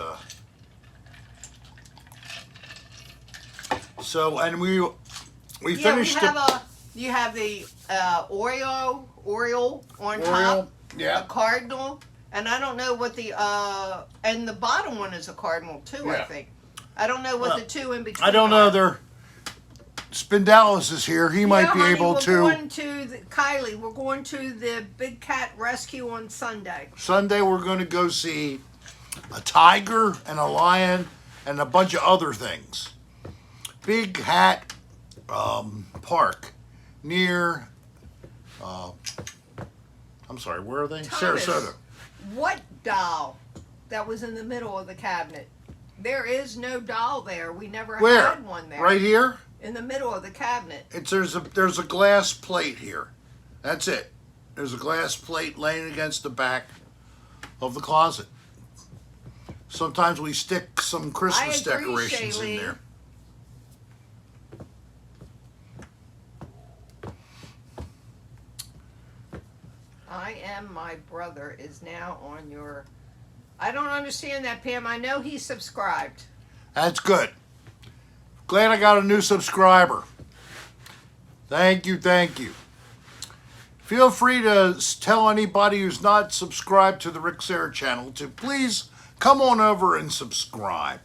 so, and we Yeah, finished we have you have the Oriole on the top, a yeah. cardinal, and I don't know what the and the bottom one is a cardinal too. I Yeah. think. I don't know what Well, the two in between. I don't are. know. They're Spindalis is here. He might Yeah, be honey, able we're to. Going to Kylie, we're going to the Big Cat Rescue on Sunday. Sunday, we're going to go see a tiger and a lion and a bunch of other things. Big Hat Park near. I'm sorry, where are they? Thomas, Sarasota. What doll that was in the middle of the cabinet? There is no doll there. We never Where? had one there. Right here. In the middle of the cabinet. There's a glass plate here. That's it. There's a glass plate laying against the back of the closet. Sometimes we stick some Christmas I agree, decorations in Shaylee. there. I Am My Brother is now on your. I don't understand that, Pam. I know he's subscribed. That's good. Glad I got a new subscriber. Thank you, thank you. Feel free to tell anybody who's not subscribed to the Rick Serra channel to please come on over and subscribe.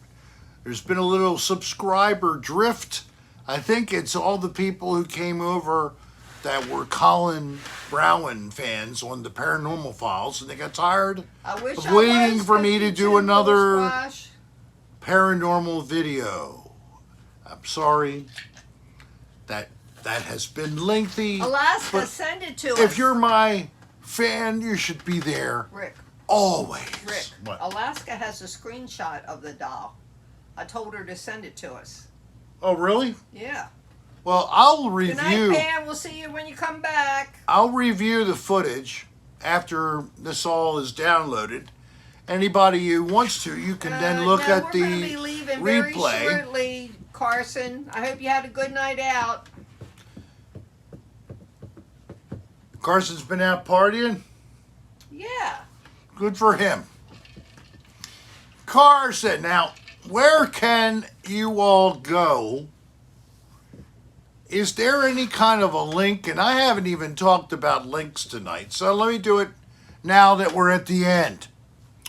There's been a little subscriber drift. I think it's all the people who came over that were Colin Browen fans on the Paranormal Files, and they got tired I wish of I waiting was for me to 52 do another Little Squash. paranormal video. I'm sorry that has been lengthy. Alaska, but send it to us. if you're my fan, you should be there Rick, always. Rick, What? Alaska has a screenshot of the doll. I told her to send it to us. Oh, really? Yeah. Well, I'll Good night, review. Pam. We'll see you when you come back. I'll review the footage after this all is downloaded. Anybody who wants to, you can then look no, at we're the gonna be leaving very replay. shortly, Carson. I hope you had a good night out. Carson's been out partying. Yeah. Good for him. Carson, now, where can you all go? Is there any kind of a link? And I haven't even talked about links tonight, so let me do it now that we're at the end.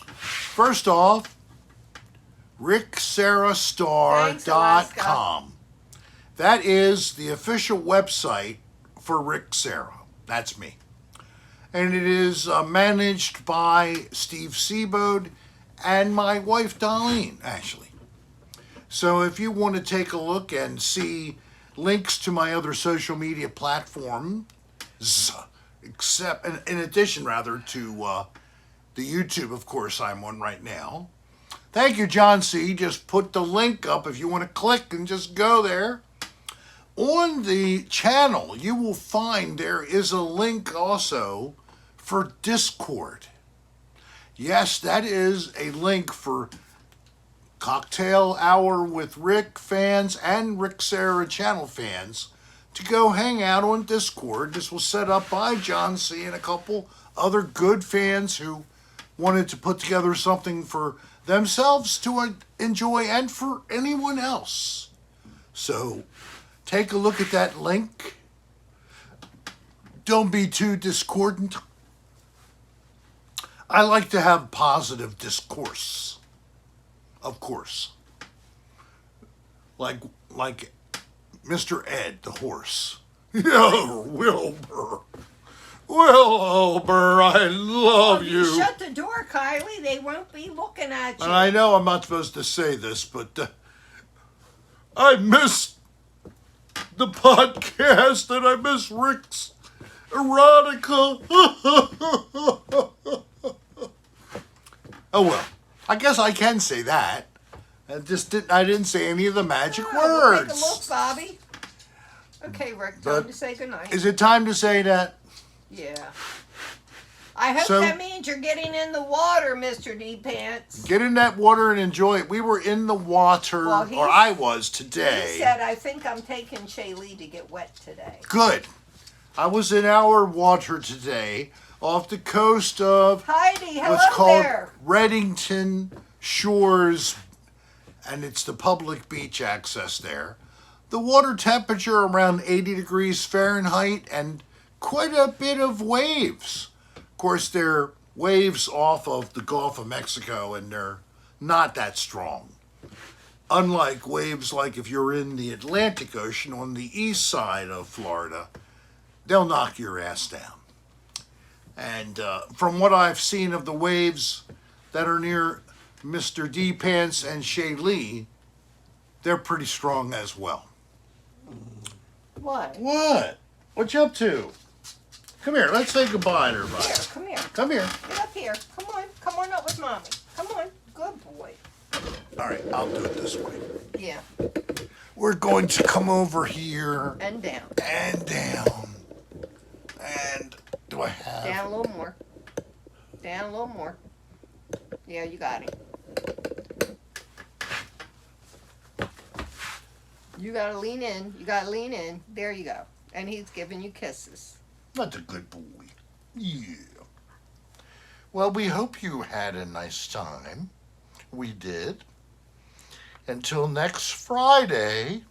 First off, rickserrastar.com. That is the official website for Rick Serra. That's me. And it is managed by Steve Seabode and my wife Darlene, actually. So if you want to take a look and see links to my other social media platforms, except in addition rather to the YouTube, of course, I'm on right now. Thank you, John C. Just put the link up if you want to click and just go there. On the channel, you will find there is a link also for Discord. Yes, that is a link for Cocktail Hour with Rick fans and Rick Serra channel fans to go hang out on Discord. This was set up by John C. and a couple other good fans who wanted to put together something for themselves to enjoy and for anyone else. So take a look at that link. Don't be too discordant. I like to have positive discourse, of course. Like Mr. Ed, the horse. Yo, Wilbur. Wilbur, I love If you. shut the door, Kylie, they won't be looking at you. And I know I'm not supposed to say this, but I miss the podcast and I miss Rick's erotica. Oh well, I guess I can say that. I didn't say any of the magic We'll words. take a look, Bobby. Okay, Rick, time to say goodnight. Is it time to say that? Yeah. I hope So- that means you're getting in the water, Mr. D Pants. Get in that water and enjoy it. We were in the water, Well, or I was He today. said, I think I'm taking Shaylee to get wet today. Good. I was in our water today off the coast of Heidi, hello what's called there. Reddington Shores, and it's the public beach access there. The water temperature around 80 degrees Fahrenheit and quite a bit of waves. Of course, they're waves off of the Gulf of Mexico, and they're not that strong. Unlike waves like if you're in the Atlantic Ocean on the east side of Florida, they'll knock your ass down. And from what I've seen of the waves that are near Mr. D Pants and Shaylee, they're pretty strong as well. What? What? What you up to? Come here, let's say goodbye to everybody. Here, come here. Come here. Get up here. Come on up with Mommy. Come on. Good boy. All right, I'll do it this way. Yeah, We're going to come over here and down. and down. And do I have... Down a little more. Down a little more. Yeah, you got him. You gotta lean in. You gotta lean in. There you go. And he's giving you kisses. That's a good boy. Yeah. Well, we hope you had a nice time. We did. Until next Friday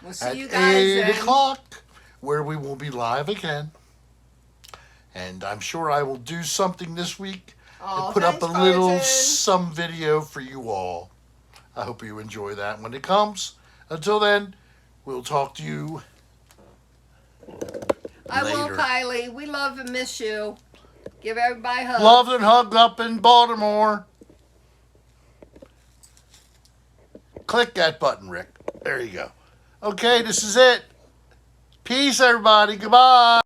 We'll see at you guys 8 then. o'clock, where we will be live again. And I'm sure I will do something this week Oh, and put up a thanks, little Tarzan. some video for you all. I hope you enjoy that when it comes. Until then, we'll talk to you I will, later. Kylie. We love and miss you. Give everybody a hug. Loved and hugged up in Baltimore. Click that button, Rick. There you go. Okay, this is it. Peace, everybody. Goodbye.